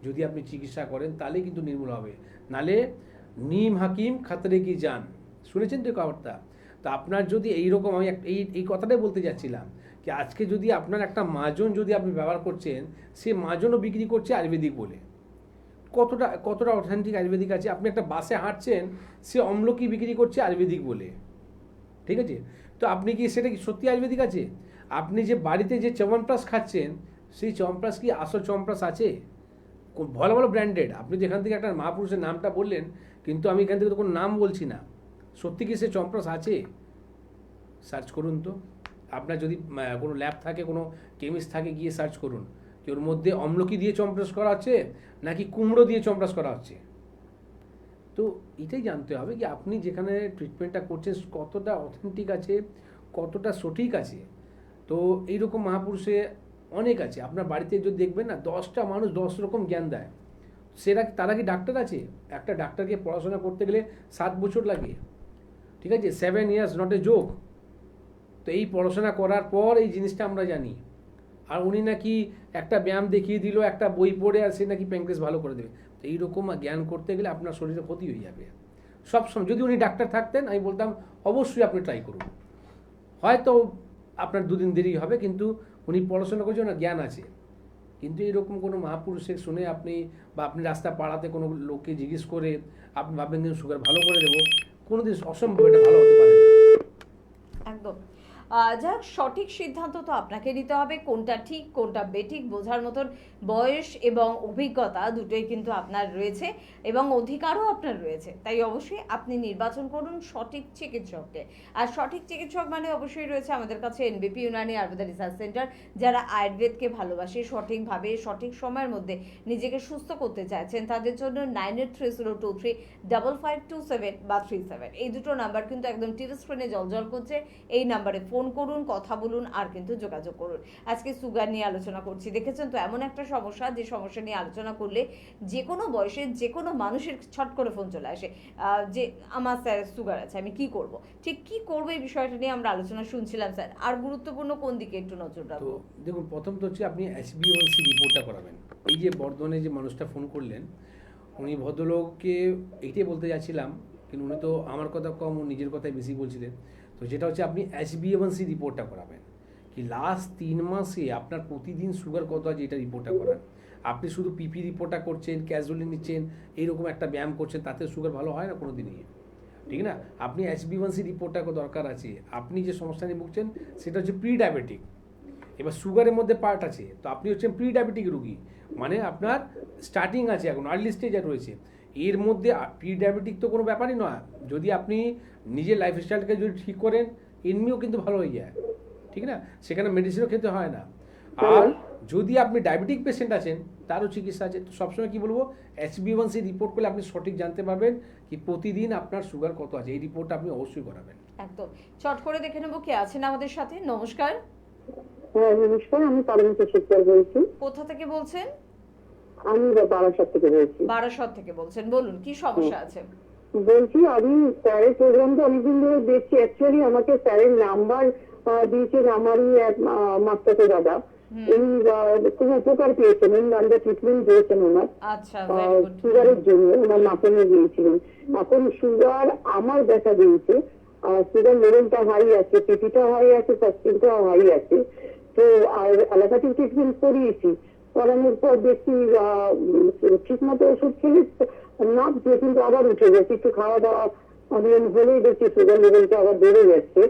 Speaker 2: যদি আপনি চিকিৎসা করেন তাহলেই কিন্তু নির্মূল হবে, নালে নিম হাকিম খাতরে কি যান, শুনেছেন তো কথাটা? তো আপনার যদি এইরকম, আমি এই কথাটাই বলতে যাচ্ছিলাম কি আজকে যদি আপনার একটা মাজন যদি আপনি ব্যবহার করছেন, সে মাজনও বিক্রি করছে আয়ুর্বেদিক বলে, কতটা অথেন্টিক আয়ুর্বেদিক আছে? আপনি একটা বাসে হাঁটছেন, সে অম্লকি বিক্রি করছে আয়ুর্বেদিক বলে, ঠিক আছে? তো আপনি কি সেটা কি সত্যি আয়ুর্বেদিক আছে? আপনি যে বাড়িতে যে চ্যবনপ্রাশ খাচ্ছেন, সেই চ্যবনপ্রাশ কি আসল চ্যবনপ্রাশ আছে? ভালো ভালো ব্র্যান্ডেড, আপনি যেখান থেকে একটা মহাপুরুষের নামটা বললেন, কিন্তু আমি এখান থেকে তো কোনো নাম বলছি না, সত্যি কি সে চ্যবনপ্রাশ আছে? সার্চ করুন তো, আপনার যদি কোনো ল্যাব থাকে, কোনো কেমিস্ট থাকে, গিয়ে সার্চ করুন যে ওর মধ্যে অম্লকি দিয়ে চ্যবনপ্রাশ করা হচ্ছে নাকি কুমড়ো দিয়ে চ্যবনপ্রাশ করা হচ্ছে। তো এটাই জানতে হবে কি আপনি যেখানে ট্রিটমেন্টটা করছেন কতটা অথেন্টিক আছে, কতটা সঠিক আছে। তো এইরকম মহাপুরুষে অনেক আছে, আপনার বাড়িতে যদি দেখবেন না 10টা মানুষ 10 রকম জ্ঞান দেয়, তারা কি ডাক্তার আছে? একটা ডাক্তারকে পড়াশোনা করতে গেলে 7 বছর লাগে, ঠিক আছে? 7 ইয়ার্স নট এ জোক। তো এই পড়াশোনা করার পর এই জিনিসটা আমরা জানি, আর উনি নাকি একটা ব্যায়াম দেখিয়ে দিল, একটা বই পড়ে, আর সে নাকি প্যানক্রিয়াস ভালো করে দেবে। তো এইরকম জ্ঞান করতে গেলে আপনার শরীরে ক্ষতি হয়ে যাবে সবসময়। যদি উনি ডাক্তার থাকতেন আমি বলতাম অবশ্যই আপনি ট্রাই করুন, হয়তো আপনার 2 দিন দেরি হবে, কিন্তু উনি পড়াশোনা করছেন, ওনার জ্ঞান আছে, কিন্তু এরকম কোনো মহাপুরুষের শুনে আপনি বা আপনি রাস্তা পাড়াতে কোনো লোককে জিজ্ঞেস করে আপনি ভাববেন যে সুগার ভালো করে দেবো, কোনোদিন অসম্ভব, এটা ভালো হতে পারে না।
Speaker 1: একদম। যাক, সঠিক সিদ্ধান্ত তো আপনাকে নিতে হবে, কোনটা ঠিক কোনটা বেঠিক বোঝার মতন বয়স এবং অভিজ্ঞতা দুটোই কিন্তু আপনার রয়েছে এবং অধিকারও আপনার রয়েছে। তাই অবশ্যই আপনি নির্বাচন করুন সঠিক চিকিৎসককে। আর সঠিক চিকিৎসক মানে অবশ্যই রয়েছে আমাদের কাছে এনবিপি ইউনানি আয়ুর্বেদা রিসার্চ সেন্টার, যারা আয়ুর্বেদকে ভালোবাসে, সঠিকভাবে সঠিক সময়ের মধ্যে নিজেকে সুস্থ করতে চাইছেন, তাদের জন্য 9830235527 বা 37 এই দুটো নাম্বার কিন্তু একদম টিভি স্ক্রিনে জলজল করছে। এই নাম্বারে ফোন করুন, কথা বলুন আর কিন্তু যোগাযোগ করুন। আজকে সুগার নিয়ে আলোচনা করছি, দেখেছেন তো এমন একটা সমস্যা যে সমস্যা নিয়ে আলোচনা করলে যে কোনো বয়সে যে কোনো মানুষের ছট করে ফোন চলে আসে যে আমার স্যার সুগার আছে, আমি কি করব। ঠিক কি করবো এই বিষয়টা নিয়ে আমরা আলোচনা শুনছিলাম স্যার। আর গুরুত্বপূর্ণ কোন দিকে একটু নজর
Speaker 2: তো
Speaker 1: রাখবো?
Speaker 2: দেখুন, প্রথম তো হচ্ছে আপনি HbA1c রিপোর্টটা করাবেন। এই যে বর্ধমানে যে মানুষটা ফোন করলেন, উনি ভদ্রলোককে এইটাই বলতে যাচ্ছিলাম, কিন্তু উনি তো আমার কথা কম, ও নিজের কথাই বেশি বলছিলেন। তো যেটা হচ্ছে আপনি HbA1c রিপোর্টটা করাবেন, কি লাস্ট 3 মাসে আপনার প্রতিদিন সুগার কত আছে এটা রিপোর্টটা করান। আপনি শুধু পিপি রিপোর্টটা করছেন, ক্যাজুয়ালি নিচ্ছেন, এইরকম একটা ব্যায়াম করছেন, তাতে সুগার ভালো হয় না কোনো দিনই, ঠিক না? আপনি HbA1c রিপোর্টটা দরকার আছে। আপনি যে সমস্যা নিয়ে ভুগছেন সেটা হচ্ছে প্রি ডায়াবেটিক। এবার সুগারের মধ্যে পার্ট আছে, তো আপনি হচ্ছেন প্রি ডায়াবেটিক রুগী, মানে আপনার স্টার্টিং আছে, এখন আর্লি স্টেজে রয়েছে। এর মধ্যে প্রি ডায়াবেটিক তো কোনো ব্যাপারই নয়, যদি আপনি নিজের লাইফস্টাইলকে যদি ঠিক করেন এমনিও কিন্তু ভালো হয়ে যায়, ঠিক না? সেখানে মেডিসিনও খেতে হয় না। আর যদি আপনি ডায়াবেটিক পেশেন্ট আছেন তারও চিকিৎসা আছে। তো সবসময় কি বলবো, HbA1c রিপোর্ট করলে আপনি সঠিক জানতে পারবেন কি প্রতিদিন আপনার সুগার কত আছে। এই রিপোর্টটা আপনি অবশ্যই করাবেন।
Speaker 1: একদম। চট করে দেখে নেবো কে আছেন আমাদের সাথে। নমস্কার,
Speaker 3: হ্যাঁ নমস্কার, আমি পারমিতা শিকদার বলছি।
Speaker 1: কোথা থেকে বলছেন?
Speaker 3: আমি বারাসাত থেকে বলছি।
Speaker 1: বারাসত থেকে বলছেন, বলুন কি সমস্যা আছে?
Speaker 3: বলছি আমি স্যারের প্রোগ্রামটা অনেকদিন ধরে দেখছি। অ্যাকচুয়ালি আমাকে স্যারের নাম্বার দিয়েছেন আমারই এক মাস্টার দাদা। উনি খুব উপকার পেয়েছেন, উনি নামটা ট্রিটমেন্ট দিয়েছেন ওনার
Speaker 1: আচ্ছা, ভেরি গুড।
Speaker 3: সুগারের জন্য। ওনার মাপনে গিয়েছিলেন। এখন সুগার আমার দেখা দিয়েছে, সুগার লেভেলটা হাই আছে, পিপিটা হাই আছে, ফাস্টিংটাও হাই আছে। তো আর অ্যালোপ্যাথিক ট্রিটমেন্ট করিয়েছি, করানোর পর দেখছি ঠিক মতো ওষুধ খেলে নামছে, কিন্তু আবার উঠে যাচ্ছে। একটু খাওয়া দাওয়া নিয়ম হলেই দেখছি সুগার লেভেলটা আবার বেড়ে যাচ্ছে।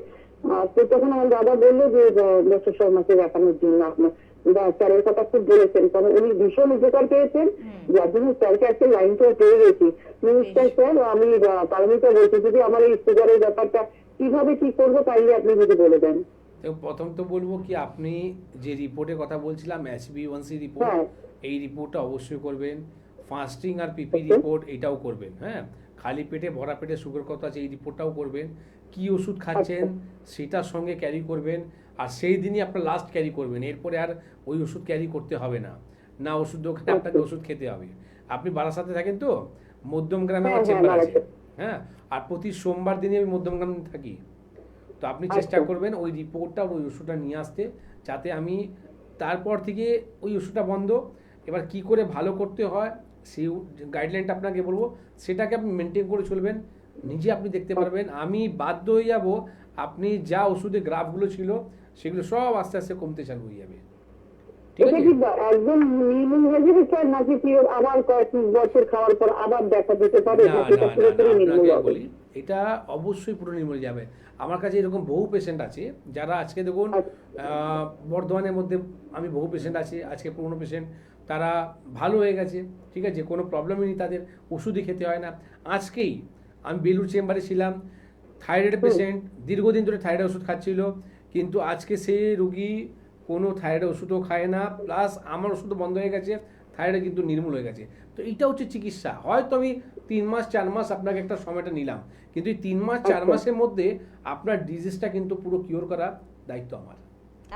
Speaker 3: তো তখন আমার দাদা বললো যে ডক্টর শর্মাকে দেখানোর জন্য। আপনার স্যারের কথা খুব বলেছেন, কারণ উনি ভীষণ উপকার পেয়েছেন, যার জন্য স্যারকে একটা লাইনটা পেয়ে গেছি। নমস্কার স্যার, আমি পারমিতা বলছি। যদি আমার এই সুগারের ব্যাপারটা কিভাবে কি করবো কাইন্ডলি আপনি যদি বলে দেন।
Speaker 2: তো প্রথম তো বলবো কি, আপনি যে রিপোর্টের কথা বলছিলাম HbA1c রিপোর্ট, এই রিপোর্টটা অবশ্যই করবেন। ফাস্টিং আর পিপি রিপোর্ট এটাও করবেন। হ্যাঁ, খালি পেটে ভরা পেটে সুগার কত আছে এই রিপোর্টটাও করবেন। কি ওষুধ খাচ্ছেন সেটার সঙ্গে ক্যারি করবেন, আর সেই দিনই আপনার লাস্ট ক্যারি করবেন। এরপরে আর ওই ওষুধ ক্যারি করতে হবে না, না ওষুধ দোকানে আপনাকে ওষুধ খেতে হবে। আপনি বারাসাতে থাকেন তো, মধ্যমগ্রামে আমার চেম্বার আছে। হ্যাঁ, আর প্রতি সোমবার দিনে আমি মধ্যমগ্রামে থাকি। তো আপনি চেষ্টা করবেন ওই রিপোর্টটা ওই ওষুধটা নিয়ে আসতে, যাতে আমি তারপর থেকে ওই ওষুধটা বন্ধ। এবার কি করে ভালো করতে হয় সেই গাইডলাইনটা আপনাকে বলবো, সেটাকে আপনি মেনটেন করে চলবেন, নিজে আপনি দেখতে পারবেন। আমি বাধ্য হয়ে যাব, আপনি যা ওষুধের গ্রাফগুলো ছিল সেগুলো সব আস্তে আস্তে কমতে চালু হয়ে যাবে, ঠিক
Speaker 3: এটা
Speaker 2: আছে?
Speaker 3: কি একদম নির্মূল হয়ে যাবে স্যার, নাকি কি আবার কয়েক বছর খাওয়ার পর আবার দেখা দিতে পারে?
Speaker 2: না
Speaker 3: নাকি
Speaker 2: না
Speaker 3: এটা
Speaker 2: না,
Speaker 3: পুরোপুরি নির্মূল
Speaker 2: আপনাকে
Speaker 3: হবে?
Speaker 2: বলি, এটা অবশ্যই পুরো নির্মূল যাবে। আমার কাছে এরকম বহু পেশেন্ট আছে যারা আজকে দেখুন বর্ধমানের মধ্যে আমি বহু পেশেন্ট আছে, আজকে পুরনো পেশেন্ট, তারা ভালো হয়ে গেছে, ঠিক আছে, কোনো প্রবলেমই নেই, তাদের ওষুধই খেতে হয় না। আজকেই আমি বেলুর চেম্বারে ছিলাম, থাইরয়েড পেশেন্ট, দীর্ঘদিন ধরে থাইরয়েড ওষুধ খাচ্ছিল, কিন্তু আজকে সেই রুগী কোনো থাইরয়েড ওষুধও খায় না, প্লাস আমার ওষুধও বন্ধ হয়ে গেছে, থাইরয়েড কিন্তু নির্মূল হয়ে গেছে। তো এটা হচ্ছে চিকিৎসা। হয়তো আমি 3 মাস 4 মাস আপনাকে একটা সময়টা নিলাম, কিন্তু এই 3 মাস 4 মাসের মধ্যে আপনার ডিজিজটা কিন্তু পুরো কিওর করার দায়িত্ব আমার।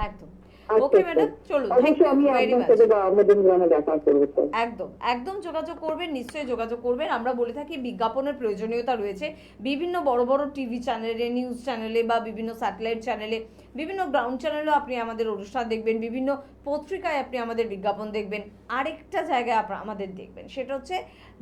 Speaker 1: একদম। ওকে ম্যাডাম, চলুন, থ্যাংক ইউ
Speaker 3: আমি
Speaker 1: ভেরি
Speaker 3: আপনার
Speaker 1: মাচ।
Speaker 3: সাথে আমাদের গ্রামে দেখা করবো স্যার।
Speaker 1: একদম একদম যোগাযোগ করবেন, নিশ্চয়ই যোগাযোগ করবেন। আমরা বলে থাকি বিজ্ঞাপনের প্রয়োজনীয়তা রয়েছে। বিভিন্ন বড় বড় টিভি চ্যানেলে, নিউজ চ্যানেলে বা বিভিন্ন স্যাটেলাইট চ্যানেলে, বিভিন্ন গ্রাউন্ড চ্যানেলেও আপনি আমাদের অনুষ্ঠান দেখবেন, বিভিন্ন পত্রিকায় আপনি আমাদের বিজ্ঞাপন দেখবেন। আরেকটা জায়গায় আমাদের দেখবেন, সেটা হচ্ছে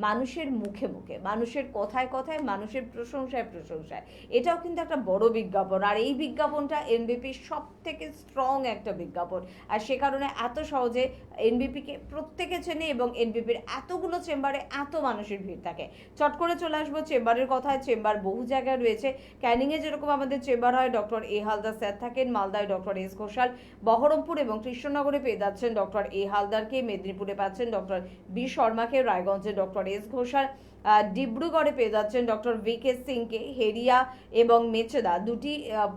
Speaker 1: মানুষের মুখে মুখে, মানুষের কথায় কথায়, মানুষের প্রশংসায় প্রশংসায়, এটাও কিন্তু একটা বড় বিজ্ঞাপন। আর এই বিজ্ঞাপনটা এনবিপির সব থেকে স্ট্রং একটা বিজ্ঞাপন, আর সে কারণে এত সহজে এনবিপিকে প্রত্যেকে চেনে এবং এনবিপির এতগুলো চেম্বারে এত মানুষের ভিড় থাকে। চট করে চলে আসবো চেম্বারের কথায়। চেম্বার বহু জায়গায় রয়েছে। ক্যানিংয়ে যেরকম আমাদের চেম্বার হয়, ডক্টর এ হালদার স্যার থাকেন। মালদায় ডক্টর এস ঘোষাল। বহরমপুর এবং কৃষ্ণনগরে পেয়ে যাচ্ছেন ডক্টর এ হালদারকে। মেদিনীপুরে পাচ্ছেন ডক্টর বি শর্মাকে। রায়গঞ্জে ডক্টর এস ঘোষাল। ডিব্রুগড়ে পেয়ে যাচ্ছেন ডক্টর ভি কে সিংকে। হেরিয়া এবং মেচেদা দুটি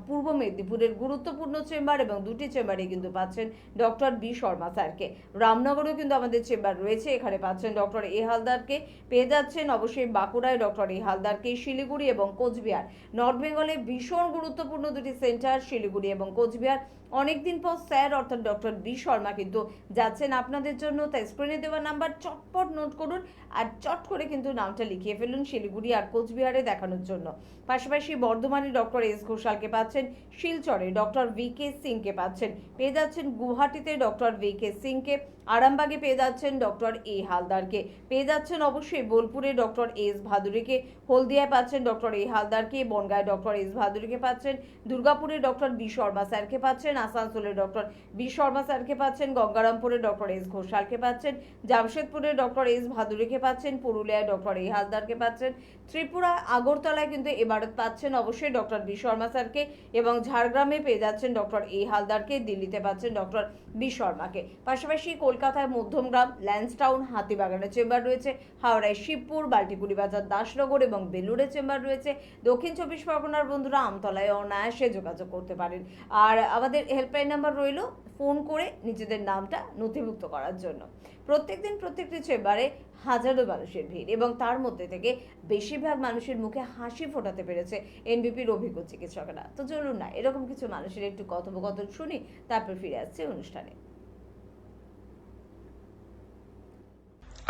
Speaker 1: পূর্ব মেদিনীপুরের গুরুত্বপূর্ণ চেম্বার, এবং দুটি চেম্বারে কিন্তু পাচ্ছেন ডক্টর বি শর্মা স্যারকে। রামনগরেও কিন্তু আমাদের চেম্বার রয়েছে, এখানে পাচ্ছেন ডক্টর এ হালদারকে। পেয়ে যাচ্ছেন অবশ্যই বাঁকুড়ায় ডক্টর এ হালদারকে। শিলিগুড়ি এবং কোচবিহার, নর্থ বেঙ্গলে ভীষণ গুরুত্বপূর্ণ দুটি সেন্টার, শিলিগুড়ি এবং কোচবিহার। অনেকদিন পর স্যার অর্থাৎ ডক্টর বি শর্মা কিন্তু যাচ্ছেন আপনাদের জন্য। তাই স্ক্রিনে দেওয়া নাম্বার চটপট নোট করুন আর চট করে কিন্তু নামটা লিখিয়ে ফেলুন শিলিগুড়ি আর কোচবিহারে দেখানোর জন্য। পাশাপাশি বর্ধমানে ডক্টর এস ঘোষালকে পাচ্ছেন। শিলচরে ডক্টর ভি কে সিংকে পাচ্ছেন। পেয়ে যাচ্ছেন গুয়াহাটিতে ডক্টর ভি কে সিংকে। আরামবাগে পেয়ে যাচ্ছেন ডক্টর এ হালদারকে। পেয়ে যাচ্ছেন অবশ্যই বোলপুরে ডক্টর এস ভাদুরীকে। হলদিয়ায় পাচ্ছেন ডক্টর এ হালদারকে। বনগাঁয় ডক্টর এস ভাদুরীকে পাচ্ছেন। দুর্গাপুরে ডক্টর বি শর্মা স্যারকে পাচ্ছেন। আসানসোলে ডক্টর বি শর্মা স্যারকে পাচ্ছেন। গঙ্গারামপুরে ডক্টর এস ঘোষালকে পাচ্ছেন। জামশেদপুরে ডক্টর এস ভাদুরীকে পাচ্ছেন। পুরুলিয়ায় ডক্টর এ হালদারকে পাচ্ছেন। ত্রিপুরা আগরতলায় কিন্তু এবারে পাচ্ছেন অবশ্যই ডক্টর বি শর্মা স্যারকে, এবং ঝাড়গ্রামে পেয়ে যাচ্ছেন ডক্টর এ হালদারকে। দিল্লিতে পাচ্ছেন ডক্টর বি শর্মাকে। পাশাপাশি কলকাতায় মধ্যমগ্রাম, ল্যান্সটাউন, হাতিবাগানের চেম্বার রয়েছে। হাওড়ায় শিবপুর, বাল্টিকুড়ি বাজার, দাসনগর এবং বেলুড়ে চেম্বার রয়েছে। দক্ষিণ 24 পরগনার বন্ধুরা আমতলায় অনায়াসে যোগাযোগ করতে পারেন। আর আমাদের হেল্পলাইন নাম্বার রইল, ফোন করে নিজেদের নামটা নথিভুক্ত করার জন্য। প্রত্যেকদিন প্রত্যেকটি চেম্বারে হাজারো মানুষের ভিড়, এবং তার মধ্যে থেকে বেশিরভাগ মানুষের মুখে হাসি ফোটাতে পেরেছে এনবিপির অভিজ্ঞ চিকিৎসকরা। তো চলুন না এরকম কিছু মানুষের একটু কথোপকথন শুনি, তারপর ফিরে আসছে অনুষ্ঠানে।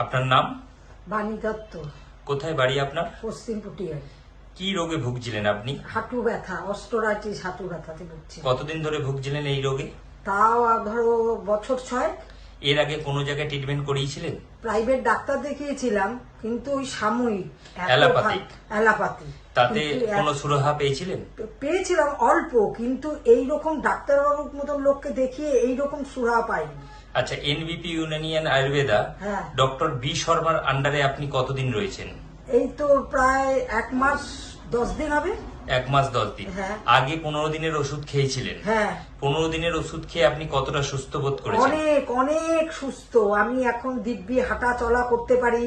Speaker 5: আপনার নাম?
Speaker 6: বাণী দত্ত,
Speaker 5: কোথায় বাড়ি আপনার?
Speaker 6: পশ্চিম পুটিয়ার।
Speaker 5: কি রোগে ভুগছিলেন আপনি?
Speaker 6: হাঁটু ব্যথা, অস্টোরাইটিস, হাঁটু ব্যথাতে ভুগছি।
Speaker 5: কতদিন ধরে ভুগছিলেন এই রোগে?
Speaker 6: তাও ধরো বছর 6।
Speaker 5: এর আগে কোনো জায়গায় ট্রিটমেন্ট করিয়েছিলেন?
Speaker 6: প্রাইভেট ডাক্তার দেখিয়েছিলাম, কিন্তু ওই সাময়িক এত
Speaker 5: অ্যালোপ্যাথিক?
Speaker 6: অ্যালোপ্যাথি।
Speaker 5: তাতে
Speaker 6: কিন্তু
Speaker 5: কোনো সুরাহা পেয়েছিলেন?
Speaker 6: পেয়েছিলাম অল্প, কিন্তু এইরকম ডাক্তারবাবুর মতন লোককে দেখিয়ে এইরকম সুরা পাইনি।
Speaker 5: আচ্ছা, এনবিপি ইউনানিয়ান আয়ুর্বেদা
Speaker 6: হ্যাঁ।
Speaker 5: ডক্টর বি শর্মার আন্ডারে আপনি কতদিন রয়েছেন?
Speaker 6: এই তো প্রায় 1 মাস 10 দিন হবে।
Speaker 5: 1 মাস 10 দিন।
Speaker 6: হ্যাঁ।
Speaker 5: আগে 15 দিনের ওষুধ খেয়েছিলেন?
Speaker 6: হ্যাঁ।
Speaker 5: 15 দিনের ওষুধ খেয়ে আপনি কতটা সুস্থ বোধ করেছেন?
Speaker 6: অনেক অনেক সুস্থ। আমি এখন দিব্যি হাঁটা চলা করতে পারি।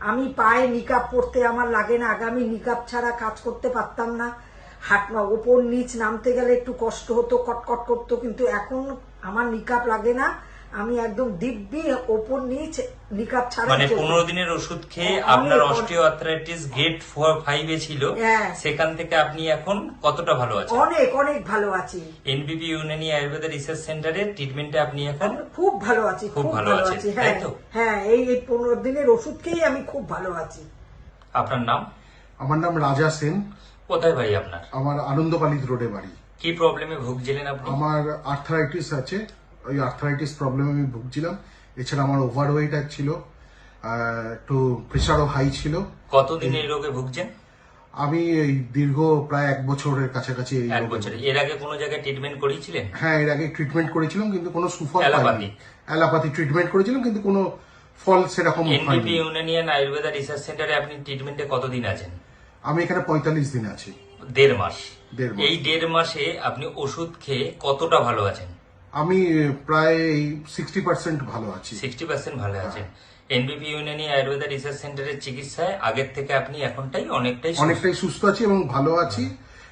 Speaker 6: আমি পায়ে নিকাপ পরতে আমার লাগে না। আগে আমি নিকাপ ছাড়া কাজ করতে পারতাম না। ওপর নিচ নামতে গেলে একটু কষ্ট হতো, কটকট করতো, কিন্তু এখন আমার নিকাপ লাগে না। আমি একদম দিব্যি ওপর নিচ নিকাপ ছাড়া।
Speaker 5: মানে 15 দিনের ওষুধ খেয়ে আপনার অস্টিওআর্থ্রাইটিস গ্রেড 5 এ ছিল,
Speaker 6: হ্যাঁ।
Speaker 5: সেখান থেকে আপনি এখন কতটা ভালো আছেন?
Speaker 6: অনেক অনেক ভালো আছি।
Speaker 5: এনবিপি ইউনানি আয়ুর্বেদা রিসার্চ সেন্টারে ট্রিটমেন্টে আপনি এখন
Speaker 6: খুব ভালো আছি,
Speaker 5: খুব ভালো আছেন,
Speaker 6: হ্যাঁ
Speaker 5: তাই তো?
Speaker 6: হ্যাঁ, এই 15 দিনের ওষুধ খেয়ে আমি খুব ভালো আছি।
Speaker 5: আপনার নাম?
Speaker 7: আমার নাম রাজা সেন।
Speaker 5: কোথায় বাড়ি আপনার?
Speaker 7: আমার আনন্দপালিত রোডে বাড়ি।
Speaker 5: কি প্রবলেমে ভুগছিলেন আপনি?
Speaker 7: আমার আর্থারাইটিস আছে, ওই আর্থারাইটিস প্রবলেমে আমি ভুগছিলাম। এছাড়া আমার ওভারওয়েট ছিল, একটু প্রেশারও হাই ছিল।
Speaker 5: কতদিন এই রোগে ভুগছেন?
Speaker 7: আমি এই দীর্ঘ প্রায় 1 বছরের কাছাকাছি এই
Speaker 5: 1
Speaker 7: রোগে
Speaker 5: বছর। এর আগে কোনো জায়গায় ট্রিটমেন্ট করিয়েছিলেন?
Speaker 7: হ্যাঁ, এর আগে ট্রিটমেন্ট করেছিলাম, কিন্তু কোনো সুফল পাইনি।
Speaker 5: অ্যালোপ্যাথিক?
Speaker 7: অ্যালোপ্যাথি ট্রিটমেন্ট করেছিলাম, কিন্তু কোনো ফল সেরকম
Speaker 5: এনবিপি
Speaker 7: হয়নি।
Speaker 5: ইউনানিয়ান আয়ুর্বেদা রিসার্চ সেন্টারে আপনি ট্রিটমেন্টে কতদিন আছেন?
Speaker 7: আমি এখানে 45 দিন আছি।
Speaker 5: 1.5 মাস।
Speaker 7: 1.5 মাস।
Speaker 5: এই 1.5 মাসে আপনি ওষুধ খেয়ে কতটা ভালো আছেন?
Speaker 7: আমি প্রায় 60% ভালো আছি।
Speaker 5: 60% ভালো আছেন। এনবিপি ইউনানি আয়ুর্বেদা রিসার্চ সেন্টারের চিকিৎসায় আগের থেকে আপনি এখনটাই অনেকটাই সুস্থ।
Speaker 7: অনেকটাই সুস্থ আছি এবং ভালো আছি।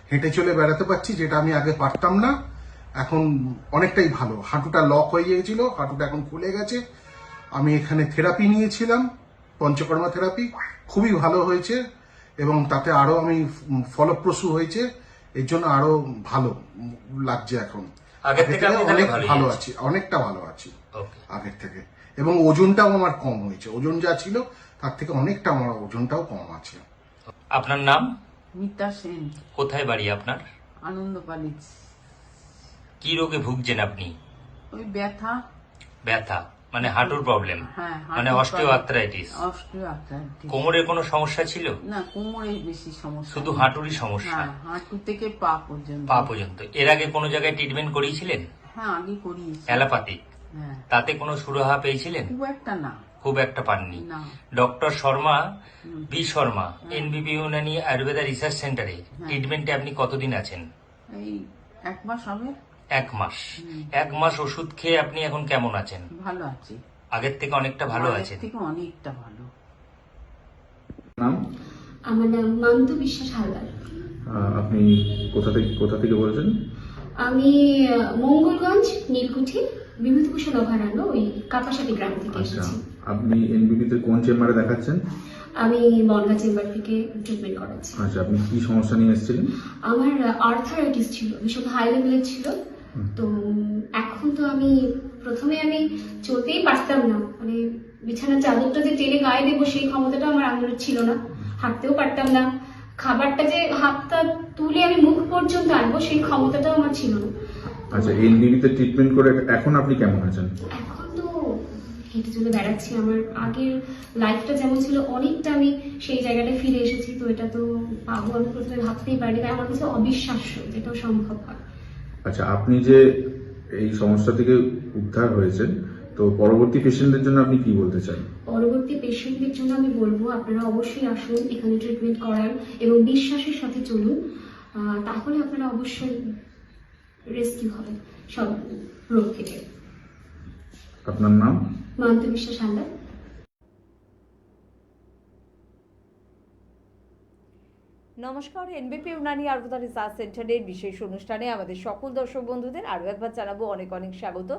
Speaker 7: হেঁটে চলে বেড়াতে পারছি, যেটা আমি আগে পারতাম না। এখন অনেকটাই ভালো। হাঁটুটা লক হয়ে গিয়েছিল, হাঁটুটা এখন খুলে গেছে। আমি এখানে থেরাপি নিয়েছিলাম, পঞ্চকর্মা থেরাপি, খুবই ভালো হয়েছে এবং তাতে আরো আমি ফলপ্রসূ হয়েছে। এর জন্য আরো ভালো লাগছে এখন।
Speaker 5: আগের থেকে আপনি তাহলে
Speaker 7: অনেক
Speaker 5: ভালোই
Speaker 7: ভালো
Speaker 5: আছেন।
Speaker 7: আছি, অনেকটা ভালো আছি
Speaker 5: ওকে।
Speaker 7: আগের থেকে। এবং ওজনটাও আমার কম হয়েছে। ওজন যা ছিল তার থেকে অনেকটা আমার ওজনটাও কম আছে।
Speaker 5: আপনার নাম?
Speaker 8: মিতা সেন,
Speaker 5: কোথায় বাড়ি আপনার?
Speaker 8: আনন্দপালিত।
Speaker 5: কি রোগে ভুগছেন আপনি?
Speaker 8: ওই ব্যথা।
Speaker 5: ব্যথা মানে হাঁটুর প্রবলেম,
Speaker 8: হ্যাঁ,
Speaker 5: মানে
Speaker 8: হাঁটুর
Speaker 5: অস্টিওআর্থ্রাইটিস।
Speaker 8: অস্টিওআর্থ্রাইটিস।
Speaker 5: কোমরের কোনো সমস্যা ছিল?
Speaker 8: না, কোমরে বেশি সমস্যা
Speaker 5: শুধু
Speaker 8: নেই।
Speaker 5: হাঁটুরই সমস্যা?
Speaker 8: হ্যাঁ, হাঁটু থেকে পা পর্যন্ত।
Speaker 5: পা পর্যন্ত। এর আগে কোনো জায়গায় ট্রিটমেন্ট করিয়েছিলেন
Speaker 8: হ্যাঁ, আগে করিয়েছি।
Speaker 5: অ্যালোপ্যাথিক?
Speaker 8: হ্যাঁ,
Speaker 5: তাতে কোনো সুরাহা পেয়েছিলেন?
Speaker 8: খুব একটা না।
Speaker 5: খুব একটা পাননি।
Speaker 8: না।
Speaker 5: Doctor Sharma, B Sharma, NBP Unani Ayurveda research সেন্টারে ট্রিটমেন্টে আপনি কতদিন আছেন?
Speaker 8: এই 1 মাস হবে।
Speaker 5: 1 মাস। 1 মাস ওষুধ খেয়ে আপনি এখন কেমন আছেন?
Speaker 8: ভালো আছি।
Speaker 5: আগের থেকে অনেকটা ভালো
Speaker 8: আগের
Speaker 5: আছেন?
Speaker 8: থেকে অনেকটা ভালো।
Speaker 9: নাম?
Speaker 10: আমার নাম মান্তু বিশ্বাস হালদার।
Speaker 9: আপনি কোথা থেকে বলছেন?
Speaker 10: আমি মঙ্গলগঞ্জ নীলকুঠি বিভূতিভূষণ অভয়ারণ্য ওই কাপাসাপি গ্রাম থেকে
Speaker 9: আচ্ছা,
Speaker 10: এসেছি।
Speaker 9: আপনি এনবিবিতে কোন চেম্বারে দেখাচ্ছেন?
Speaker 10: আমি বনগা চেম্বার থেকে ট্রিটমেন্ট করাচ্ছি।
Speaker 9: আচ্ছা, আপনি কি সমস্যা নিয়ে এসেছিলেন?
Speaker 10: আমার আর্থারাইটিস ছিল, ভীষণ হাই লেভেলের ছিল। তো এখন তো প্রথমে আমি চলতেই পারতাম না, মানে বিছানার চাদরটা যে টেনে গায়ে দেবো সেই ক্ষমতাটা আমার আঙুলের ছিল না, হাঁটতেও পারতাম না, খাবারটা যে হাতটা তুলে আমি মুখ পর্যন্ত আনবো সেই ক্ষমতাটাও আমার ছিল না।
Speaker 9: আচ্ছা, এনবিবিতে ট্রিটমেন্ট করে এখন আপনি কেমন আছেন?
Speaker 10: এখন তো হেঁটে চলে বেড়াচ্ছি, আমার আগের লাইফটা যেমন ছিল অনেকটা আমি সেই জায়গাটায় ফিরে এসেছি। তো এটা তো পাবো আমি প্রথমে ভাবতেই পারি, তাই আমার কাছে অবিশ্বাস্য যেটাও সম্ভব হয়।
Speaker 9: আচ্ছা, আপনি যে এই সমস্যা থেকে উদ্ধার হয়েছেন, তো পরবর্তী পেশেন্টদের জন্য আপনি কি বলতে চান?
Speaker 10: পরবর্তী পেশেন্টদের জন্য আমি বলবো আপনারা অবশ্যই আসুন, এখানে ট্রিটমেন্ট করান এবং বিশ্বাসের সাথে চলুন, তাহলে আপনারা অবশ্যই রেস্কিউ হবেন সব রোগ থেকে।
Speaker 9: আপনার নাম?
Speaker 10: মান্তু বিশ্বাস হালদার।
Speaker 1: নমস্কার, এনবিপি ইউনানি আয়ুর্বেদা রিসার্চ সেন্টারের বিশেষ অনুষ্ঠানে আমাদের সকল দর্শক বন্ধুদের আরও একবার জানাবো অনেক অনেক স্বাগত।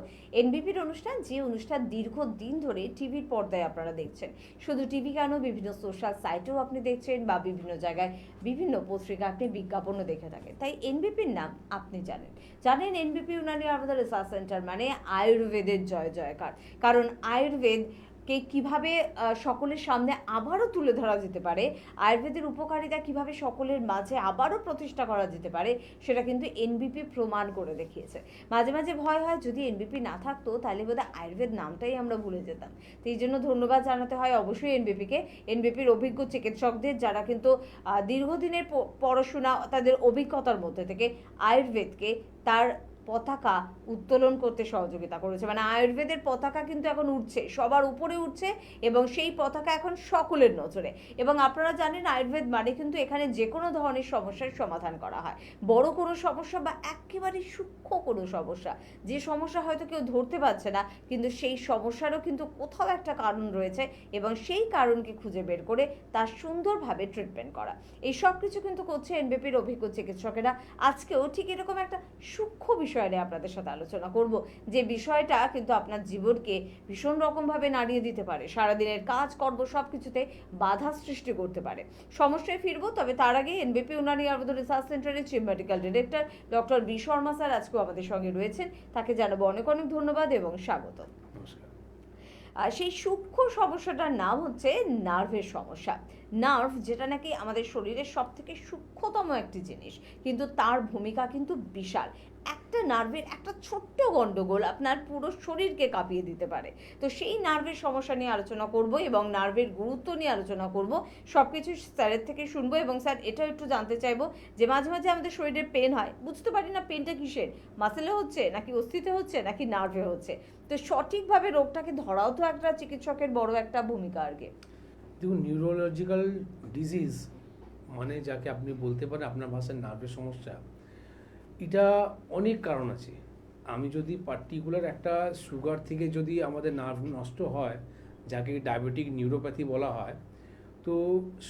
Speaker 1: এনবিপির অনুষ্ঠান, যে অনুষ্ঠান দীর্ঘদিন ধরে টিভির পর্দায় আপনারা দেখছেন। শুধু টিভি কেন, বিভিন্ন সোশ্যাল সাইটেও আপনি দেখছেন বা বিভিন্ন জায়গায় বিভিন্ন পত্রিকা আপনি বিজ্ঞাপনও দেখে থাকেন। তাই এনবিপির নাম আপনি জানেন এনবিপি ইউনানি আয়ুর্বেদা রিসার্চ সেন্টার মানে আয়ুর্বেদের জয় জয়কার। কারণ আয়ুর্বেদ কে কিভাবে সকলের সামনে আবারও তুলে ধরা যেতে পারে, আয়ুর্বেদের উপকারিতা কিভাবে সকলের মাঝে আবারও প্রতিষ্ঠা করা যেতে পারে, সেটা কিন্তু এনবিপি প্রমাণ করে দেখিয়েছে। মাঝে মাঝে ভয় হয় যদি এনবিপি না থাকতো তাহলে বোধহয় আয়ুর্বেদ নামটাই আমরা ভুলে যেতাম। তো এই জন্য ধন্যবাদ জানাতে হয় অবশ্যই এনবিপিকে, এনবিপির অভিজ্ঞ চিকিৎসকদের, যারা কিন্তু দীর্ঘদিনের পড়াশোনা, তাদের অভিজ্ঞতার মধ্যে থেকে আয়ুর্বেদকে তার পতাকা উত্তোলন করতে সহযোগিতা করেছে। মানে আয়ুর্বেদের পতাকা কিন্তু এখন উঠছে, সবার উপরে উঠছে, এবং সেই পতাকা এখন সকলের নজরে। এবং আপনারা জানেন আয়ুর্বেদ মানে কিন্তু এখানে যে কোনো ধরনের সমস্যার সমাধান করা হয়। বড় কোনো সমস্যা বা একেবারে সূক্ষ্ম কোনো সমস্যা, যে সমস্যা হয়তো কেউ ধরতে পারছে না, কিন্তু সেই সমস্যারও কিন্তু কোথাও একটা কারণ রয়েছে, এবং সেই কারণকে খুঁজে বের করে তার সুন্দরভাবে ট্রিটমেন্ট করা, এই সব কিছু কিন্তু করছে এনবিপির অভিজ্ঞ চিকিৎসকেরা। আজকেও ঠিক এরকম একটা সূক্ষ্ম বিষয় নিয়ে আপনাদের সাথে আলোচনা করব, যে বিষয়টা কিন্তু আপনার জীবনকে ভীষণ রকমভাবে নাড়িয়ে দিতে পারে, সারাদিনের কাজ কর্ম সব কিছুতে বাধা সৃষ্টি করতে পারে। সমস্যায় ফিরবো, তবে তার আগে এনবিপি ইউনানি আয়ুর্বেদ রিসার্চ সেন্টারের chief medical director doctor B Sharma sir আজকেও আমাদের সঙ্গে রয়েছেন, তাকে জানাবো অনেক অনেক ধন্যবাদ এবং স্বাগত।
Speaker 2: নমস্কার।
Speaker 1: সেই সূক্ষ্ম সমস্যাটার নাম হচ্ছে নার্ভের সমস্যা। নার্ভ, যেটা নাকি আমাদের শরীরের সব থেকে সূক্ষ্মতম একটি জিনিস, কিন্তু তার ভূমিকা কিন্তু বিশাল। একটা নার্ভের একটা ছোট্ট গন্ডগোল আপনার পুরো শরীরকে কাঁপিয়ে দিতে পারে। তো সেই নার্ভের সমস্যা নিয়ে আলোচনা করব এবং নার্ভের গুরুত্ব নিয়ে আলোচনা করব, সব কিছু স্যারের থেকে শুনবো। এবং স্যার, এটাও একটু জানতে চাইবো যে মাঝে মাঝে আমাদের শরীরের পেন হয়, বুঝতে পারি না পেনটা কিসের, মাসেলে হচ্ছে নাকি অস্থিতে হচ্ছে নাকি নার্ভে হচ্ছে। তো সঠিকভাবে রোগটাকে ধরাও তো একটা চিকিৎসকের বড় একটা ভূমিকা আর কি।
Speaker 2: দেখুন, নিউরোলজিক্যাল ডিজিজ মানে যাকে আপনি বলতে পারেন আপনার ভাষায় নার্ভের সমস্যা, এটা অনেক কারণ আছে। আমি যদি পার্টিকুলার একটা সুগার থেকে যদি আমাদের নার্ভ নষ্ট হয়, যাকে ডায়াবেটিক নিউরোপ্যাথি বলা হয়, তো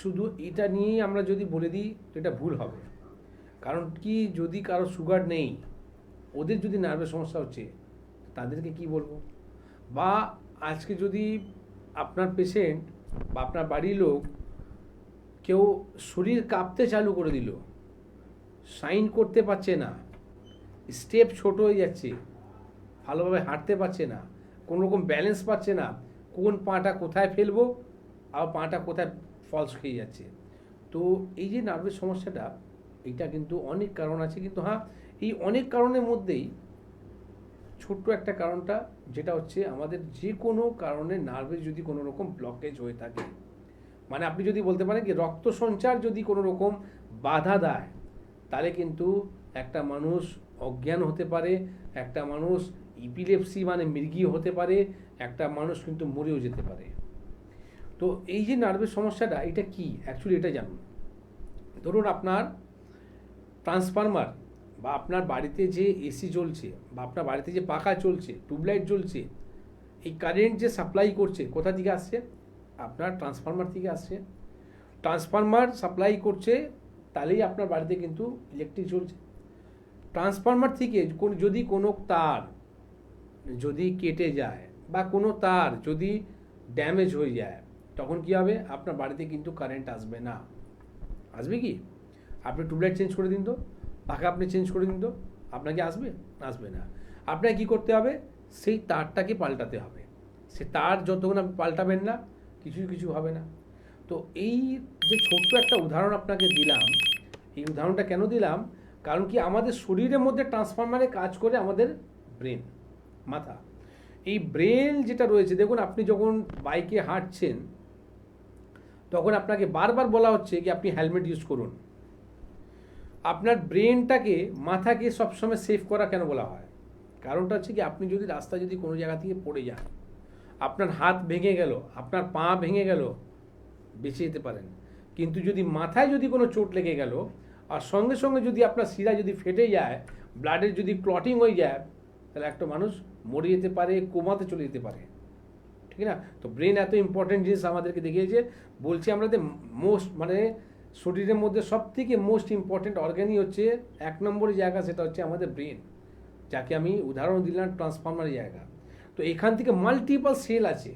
Speaker 2: শুধু এটা নিয়েই আমরা যদি বলে দিই তো এটা ভুল হবে। কারণ কি, যদি কারো সুগার নেই, ওদের যদি নার্ভের সমস্যা হচ্ছে, তাদেরকে কি বলবো? বা আজকে যদি আপনার পেশেন্ট বা আপনার বাড়ির লোক কেউ শরীর কাঁপতে চালু করে দিল, সাইন করতে পারছে না, স্টেপ ছোট হয়ে যাচ্ছে, ভালোভাবে হাঁটতে পারছে না, কোনো রকম ব্যালেন্স পাচ্ছে না, কোন পাটা কোথায় ফেলবো আর পাটা কোথায় ফলস খেয়ে যাচ্ছে, তো এই যে নার্ভের সমস্যাটা, এটা কিন্তু অনেক কারণ আছে। কিন্তু হ্যাঁ, এই অনেক কারণের মধ্যেই ছোট্ট একটা কারণটা, যেটা হচ্ছে আমাদের যে কোনো কারণে নার্ভে যদি কোনো রকম ব্লকেজ হয়ে থাকে, মানে আপনি যদি বলতে পারেন কি রক্ত সঞ্চার যদি কোনো রকম বাধা দেয়, তাহলে কিন্তু একটা মানুষ অজ্ঞান হতে পারে, একটা মানুষ ইপিলেপসি মানে মৃগী হতে পারে, একটা মানুষ কিন্তু মরেও যেতে পারে। তো এই যে নার্ভের সমস্যাটা, এটা কি অ্যাকচুয়ালি এটা জানুন। ধরুন আপনার ট্রান্সফরমার বা আপনার বাড়িতে যে এসি চলছে বা আপনার বাড়িতে যে পাখা চলছে, টিউবলাইট জ্বলছে, এই কারেন্ট যে সাপ্লাই করছে কোথা থেকে আসছে? আপনার ট্রান্সফরমার থেকে আসছে। ট্রান্সফরমার সাপ্লাই করছে, তাহলেই আপনার বাড়িতে কিন্তু ইলেকট্রিক চলছে। ট্রান্সফরমার থেকে যদি কোনো তার যদি কেটে যায় বা কোনো তার যদি ড্যামেজ হয়ে যায়, তখন কি হবে? আপনার বাড়িতে কিন্তু কারেন্ট আসবে না। আসবে কি? আপনি টিউবলাইট চেঞ্জ করে দিন তো, পাখা আপনি চেঞ্জ করে দিন তো, আপনাকে আসবে? আসবে না। আপনাকে কী করতে হবে? সেই তারটাকে পাল্টাতে হবে। সে তার যতক্ষণ আপনি পাল্টাবেন না, কিছু হবে না। তো এই যে ছোট্ট একটা উদাহরণ আপনাকে দিলাম, এই উদাহরণটা কেন দিলাম? কারণ কি আমাদের শরীরের মধ্যে ট্রান্সফরমারে কাজ করে আমাদের ব্রেন, মাথা। এই ব্রেন যেটা রয়েছে, দেখুন আপনি যখন বাইকে হাঁটছেন তখন আপনাকে বারবার বলা হচ্ছে কি আপনি হেলমেট ইউজ করুন। আপনার ব্রেনটাকে, মাথাকে সবসময় সেভ করা কেন বলা হয়? কারণটা হচ্ছে কি আপনি যদি রাস্তায় যদি কোনো জায়গা থেকে পড়ে যান, আপনার হাত ভেঙে গেল, আপনার পা ভেঙে গেল, বেঁচে যেতে পারেন। কিন্তু যদি মাথায় যদি কোনো চোট লেগে গেল আর সঙ্গে সঙ্গে যদি আপনার শিরা যদি ফেটে যায়, ব্লাডের যদি ক্লটিং হয়ে যায়, তাহলে একটা মানুষ মরে যেতে পারে, কোমাতে চলে যেতে পারে, ঠিক না? তো ব্রেন এত ইম্পর্টেন্ট জিনিস আমাদেরকে দেখিয়েছে। বলছি আমাদের মোস্ট মানে শরীরের মধ্যে সব থেকে মোস্ট ইম্পর্টেন্ট অর্গানই হচ্ছে 1 নম্বরের জায়গা, সেটা হচ্ছে আমাদের ব্রেন, যাকে আমি উদাহরণ দিলাম ট্রান্সফরমারের জায়গা। তো এখান থেকে মাল্টিপল সেল আছে,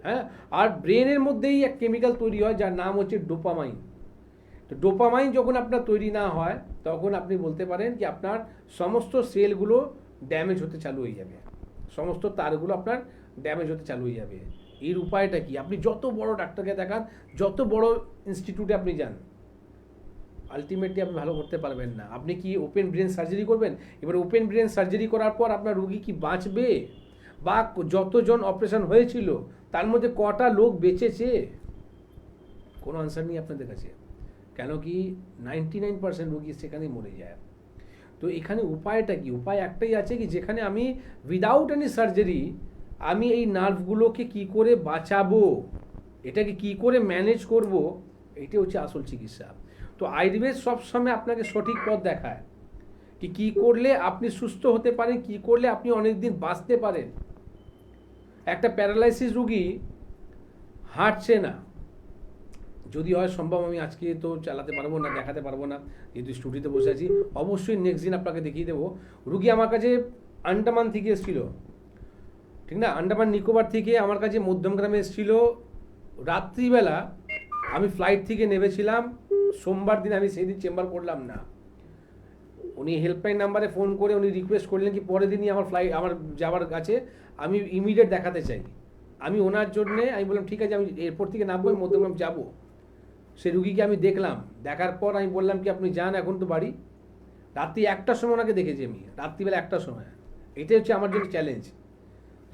Speaker 2: হ্যাঁ। আর ব্রেনের মধ্যেই এক কেমিক্যাল তৈরি হয় যার নাম হচ্ছে ডোপামাইন। তো ডোপামাইন যখন আপনার তৈরি না হয়, তখন আপনি বলতে পারেন কি আপনার সমস্ত সেলগুলো ড্যামেজ হতে চালু হয়ে যাবে, সমস্ত তারগুলো আপনার ড্যামেজ হতে চালু হয়ে যাবে। এর উপায়টা কি? আপনি যত বড় ডাক্তারকে দেখান, যত বড় ইনস্টিটিউটে আপনি যান, আলটিমেটলি আপনি ভালো করতে পারবেন না। আপনি কি ওপেন ব্রেন সার্জারি করবেন? এবার ওপেন ব্রেন সার্জারি করার পর আপনার রোগী কি বাঁচবে? বা যতজন অপারেশন হয়েছিল তার মধ্যে কটা লোক বেঁচেছে? কোনো আনসার নেই আপনাদের কাছে। কেন কি 99% রোগী সেখানেই মরে যায়। তো এখানে উপায়টা কি? উপায় একটাই আছে কি, যেখানে আমি উইদাউট এনি সার্জারি আমি এই নার্ভগুলোকে কি করে বাঁচাবো, এটাকে কি করে ম্যানেজ করব, এটা হচ্ছে আসল চিকিৎসা। তো আয়ুর্বেদ সবসময় আপনাকে সঠিক পথ দেখায় কি কী করলে আপনি সুস্থ হতে পারেন, কি করলে আপনি অনেক দিন বাঁচতে পারেন। একটা প্যারালাইসিস রুগী হাঁটছে না, যদি হয় সম্ভব, আমি আজকে তো চালাতে পারবো না, দেখাতে পারবো না, যেহেতু স্টুডিওতে বসে আছি, অবশ্যই নেক্সট দিন আপনাকে দেখিয়ে দেবো। রুগী আমার কাছে আন্ডামান থেকে এসেছিল, ঠিক না, আন্ডামান নিকোবর থেকে আমার কাছে মধ্যমগ্রামে এসেছিল। রাত্রিবেলা আমি ফ্লাইট থেকে নেমেছিলাম, সোমবার দিন আমি সেই দিন চেম্বার করলাম না। উনি হেল্পলাইন নাম্বারে ফোন করে উনি রিকোয়েস্ট করলেন কি পরের দিনই আমার যাওয়ার কাছে আমি ইমিডিয়েট দেখাতে চাই। আমি ওনার জন্যে আমি বললাম ঠিক আছে, আমি এরপর থেকে নামবো, আমি মধ্যমগ্রাম যাবো। সেই রুগীকে আমি দেখলাম, দেখার পর আমি বললাম কি আপনি যান এখন তো বাড়ি। রাত্রি 1টার সময় ওনাকে দেখেছি আমি, রাত্রিবেলা 1টার সময়। এটাই হচ্ছে আমার জন্য চ্যালেঞ্জ,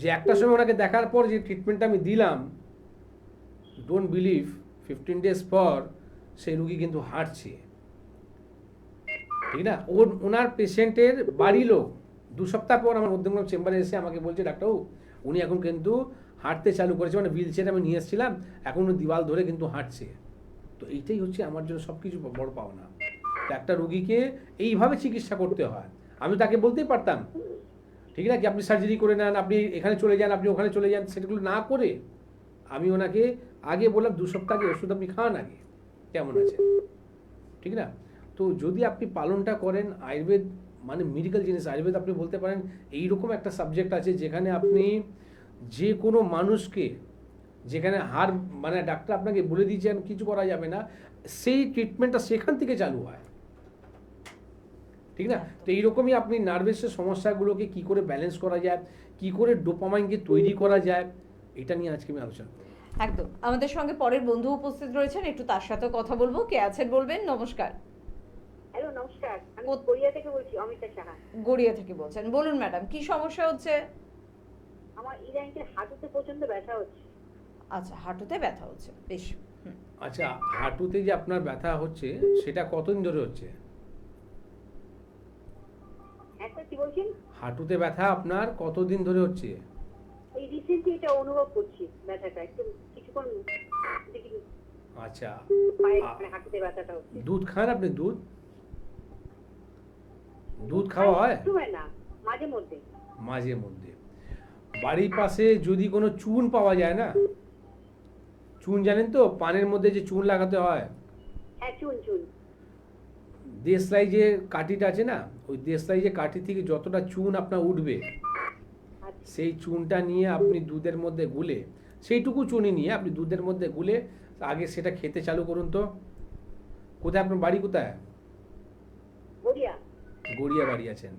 Speaker 2: যে 1টার সময় ওনাকে দেখার পর যে ট্রিটমেন্টটা আমি দিলাম, ডোন্ট বিলিভ 15 days পর সেই রুগী কিন্তু হাঁটছে, ঠিক না। ওনার পেশেন্টের বাড়ি লোক 2 সপ্তাহ পর আমার মধ্যমগ্রাম চেম্বারে এসে আমাকে বলছে ডাক্তারবাবু উনি এখন কিন্তু হাঁটতে চালু করেছে, মানে হুইল চেয়ারে আমি নিয়ে এসেছিলাম, এখন উনি দিওয়াল ধরে কিন্তু হাঁটছে। তো এইটাই হচ্ছে আমার জন্য সব কিছু বড় পাওনা। একটা রুগীকে এইভাবে চিকিৎসা করতে হয়। আমি তাকে বলতেই পারতাম ঠিক না কি আপনি সার্জারি করে নেন, আপনি এখানে চলে যান, আপনি ওখানে চলে যান, সেগুলো না করে আমি ওনাকে আগে বললাম 2 সপ্তাহ আগে ওষুধ আপনি খান, আগে কেমন আছে, ঠিক না। তো যদি আপনি পালনটা করেন, আয়ুর্বেদ মানে মেডিকেল জিনিস, আয়ুর্বেদ আপনি বলতে পারেন এইরকম একটা সাবজেক্ট আছে যেখানে আপনি যে কোনো মানুষকে, যেখানে হার মানে ডাক্তার আপনাকে বলে দিয়েছেন কিছু করা যাবে না, সেই ট্রিটমেন্টটা সেখান থেকে চালু হয়, ঠিক না। তো এইরকমই আপনি নার্ভাসের সমস্যাগুলোকে কি করে ব্যালেন্স করা যায়, কি করে ডোপামাইনকে তৈরি করা যায়, এটা নিয়ে আজকে আমি আলোচনা করব।
Speaker 1: একদম। আমাদের সঙ্গে পরের বন্ধু উপস্থিত রয়েছেন, একটু তার সাথে কথা বলবো। কে আছেন বলবেন? নমস্কার।
Speaker 11: হ্যালো নমস্কার, আমি
Speaker 1: ও-
Speaker 11: গড়িয়া থেকে বলছি, অমিতা সাহা।
Speaker 1: গড়িয়া থেকে বলছেন, বলুন ম্যাডাম কি সমস্যা হচ্ছে?
Speaker 11: আমার ইদানিং হাঁটুতে প্রচন্ড ব্যথা হচ্ছে।
Speaker 1: আচ্ছা, হাঁটুতে ব্যথা হচ্ছে, বেশ।
Speaker 2: আচ্ছা, হাঁটুতে যে আপনার ব্যথা হচ্ছে সেটা কতদিন ধরে হচ্ছে?
Speaker 11: একটা কি বলছেন?
Speaker 2: হাঁটুতে ব্যথা আপনার কতদিন ধরে হচ্ছে?
Speaker 11: এই রিসেন্টলি এটা অনুভব করছি, ব্যথাটা একটু কিছুক্ষণ দেখি
Speaker 2: আচ্ছা,
Speaker 11: পায়ে মানে হাঁটুতে ব্যথাটা হচ্ছে।
Speaker 2: দুধ খান আপনি? দুধ খাওয়া হয়?
Speaker 11: একটু হয় না, মাঝে মধ্যে।
Speaker 2: মাঝে মধ্যে। বাড়ির পাশে যদি কোনো চুন পাওয়া যায় না, চুন জানেন তো, পানের মধ্যে যে চুন লাগাতে হয়,
Speaker 11: হ্যাঁ চুন চুন।
Speaker 2: দেশলাই যে কাঠিটা আছে না, ওই দেশলাই যে কাঠি থেকে যতটা চুন আপনার উঠবে,
Speaker 11: আচ্ছা
Speaker 2: সেই চুনটা নিয়ে আপনি দুধের মধ্যে গুলে, সেইটুকু চুনি নিয়ে আপনি দুধের মধ্যে গুলে আগে সেটা খেতে চালু করুন তো। কোথায় আপনার বাড়ি, কোথায়?
Speaker 11: গড়িয়া।
Speaker 2: গড়িয়া বাড়ি আছেন,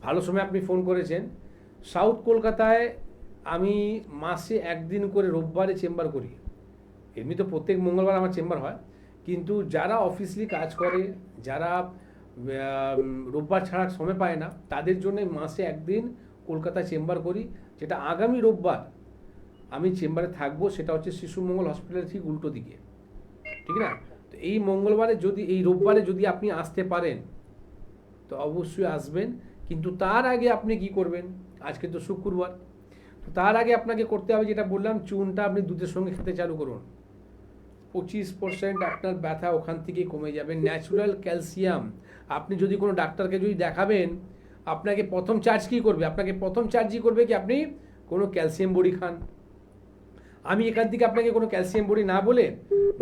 Speaker 2: ভালো সময় আপনি ফোন করেছেন। সাউথ কলকাতায় আমি মাসে একদিন করে রোববারে চেম্বার করি। এমনি তো প্রত্যেক মঙ্গলবার আমার চেম্বার হয়, কিন্তু যারা অফিসলি কাজ করে, যারা রোববার ছাড়া সময় পায় না, তাদের জন্য মাসে একদিন কলকাতা চেম্বার করি, যেটা আগামী রোববার আমি চেম্বারে থাকবো। সেটা হচ্ছে শিশু মঙ্গল হসপিটালের ঠিক উল্টো দিকে, ঠিক না? তো এই মঙ্গলবারে যদি, এই রোববারে যদি আপনি আসতে পারেন তো অবশ্যই আসবেন। কিন্তু তার আগে আপনি কি করবেন, আজকে তো শুক্রবার, তো তার আগে আপনাকে করতে হবে যেটা বললাম, চুনটা আপনি দুধের সঙ্গে খেতে চালু করুন। 25% আপনার ব্যথা ওখান থেকে কমে যাবে। Natural calcium. আপনি যদি কোনো ডাক্তারকে যদি দেখাবেন, আপনাকে প্রথম চার্জ কি করবে? আপনাকে প্রথম চার্জই করবে কি আপনি কোনো ক্যালসিয়াম বড়ি খান। আমি এখান থেকে আপনাকে কোনো ক্যালসিয়াম বড়ি না বলে,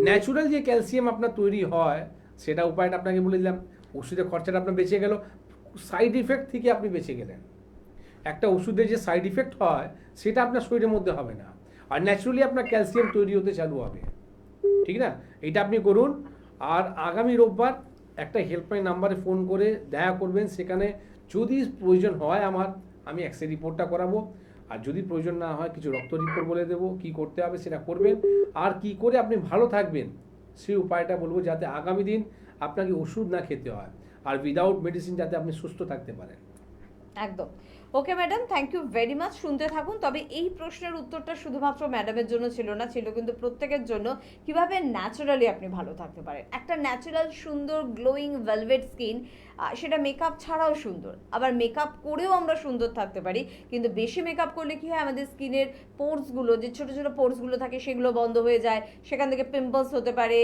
Speaker 2: ন্যাচুরাল যে ক্যালসিয়াম আপনার তৈরি হয় সেটা উপায়টা আপনাকে বলে দিলাম। ওষুধের খরচাটা আপনার বেঁচে গেল, সাইড ইফেক্ট থেকে আপনি বেঁচে গেলেন। একটা ওষুধের যে সাইড ইফেক্ট হয় সেটা আপনার শরীরের মধ্যে হবে না, আর ন্যাচুরালি আপনার ক্যালসিয়াম তৈরি হতে চালু হবে, ঠিক না? এটা আপনি করুন। আর আগামী রোববার একটা হেল্পলাইন নাম্বারে ফোন করে দেখা করবেন। সেখানে যদি প্রয়োজন হয় আমি এক্স-রে রিপোর্টটা করাবো, আর যদি প্রয়োজন না হয় কিছু রক্ত রিপোর্ট বলে দেবো, কি করতে হবে সেটা করবেন। আর কি করে আপনি ভালো থাকবেন সেই উপায়টা বলবো, যাতে আগামী দিন আপনাকে ওষুধ না খেতে হয়, আর উইদাউট মেডিসিন যাতে আপনি সুস্থ থাকতে পারেন।
Speaker 1: একদম। Okay madam, thank you very much. শুনতে থাকুন। তবে এই প্রশ্নের উত্তরটা শুধুমাত্র ম্যাডামের জন্য ছিল না, ছিল কিন্তু প্রত্যেকের জন্য। কিভাবে ন্যাচারালি আপনি ভালো থাকতে পারেন, একটা ন্যাচারাল সুন্দর গ্লোয়িং ভেলভেট স্কিন, সেটা মেকআপ ছাড়াও সুন্দর, আবার মেকআপ করেও আমরা সুন্দর থাকতে পারি। কিন্তু বেশি মেকআপ করলে কি হয়, আমাদের স্কিনের পোর্সগুলো, যে ছোট ছোট পোর্সগুলো থাকে সেগুলো বন্ধ হয়ে যায়, সেখান থেকে পিম্পলস হতে পারে,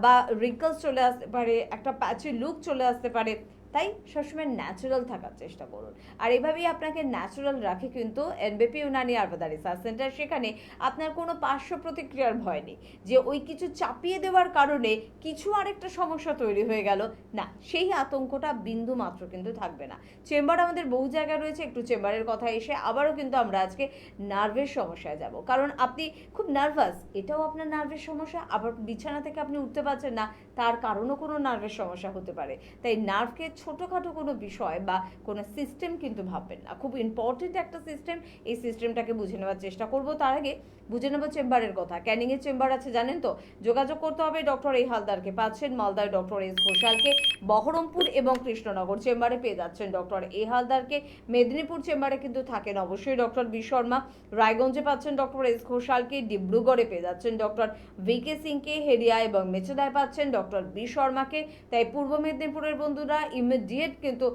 Speaker 1: বা রিঙ্কলস চলে আসতে পারে, একটা প্যাচি লুক চলে আসতে পারে। তাই সবসময় ন্যাচারাল থাকার চেষ্টা করুন। আর এভাবেই আপনাকে ন্যাচারাল রাখে কিন্তু এনবিপি ইউনানি আয়ুর্বেদা রিসার্চ সেন্টার। সেখানে আপনার কোনো পার্শ্ব প্রতিক্রিয়ার ভয় নেই, যে ওই কিছু চাপিয়ে দেওয়ার কারণে কিছু আরেকটা সমস্যা তৈরি হয়ে গেল, না, সেই আতঙ্কটা বিন্দু মাত্র কিন্তু থাকবে না। চেম্বার আমাদের বহু জায়গায় রয়েছে। একটু চেম্বারের কথা এসে আবারও কিন্তু আমরা আজকে নার্ভের সমস্যায় যাব, কারণ আপনি খুব নার্ভাস, এটাও আপনার নার্ভের সমস্যা। আবার বিছানা থেকে আপনি উঠতে পারছেন না, তার কারণও কোনো নার্ভের সমস্যা হতে পারে। তাই নার্ভকে ছোটোখাটো কোনো বিষয় বা কোনো সিস্টেম কিন্তু ভাববেন না, খুব ইম্পর্টেন্ট একটা সিস্টেম। এই সিস্টেমটাকে বুঝে নেওয়ার চেষ্টা করব। তার আগে বুঝে নেব চেম্বারের কথা। ক্যানিংয়ের চেম্বার আছে জানেন তো, যোগাযোগ করতে হবে ডক্টর এ হালদারকে। পাচ্ছেন মালদায় ডক্টর এস ঘোষালকে, বহরমপুর এবং কৃষ্ণনগর চেম্বারে পেয়ে যাচ্ছেন ডক্টর এ হালদারকে। মেদিনীপুর চেম্বারে কিন্তু থাকেন অবশ্যই ডক্টর বি শর্মা। রায়গঞ্জে পাচ্ছেন ডক্টর এস ঘোষালকে। ডিব্রুগড়ে পেয়ে যাচ্ছেন ডক্টর ভিকে সিংকে। হেরিয়া এবং মেচেদায় পাচ্ছেন ডক্টর বি শর্মাকে। তাই পূর্ব মেদিনীপুরের বন্ধুরা ইমিডিয়েট কিন্তু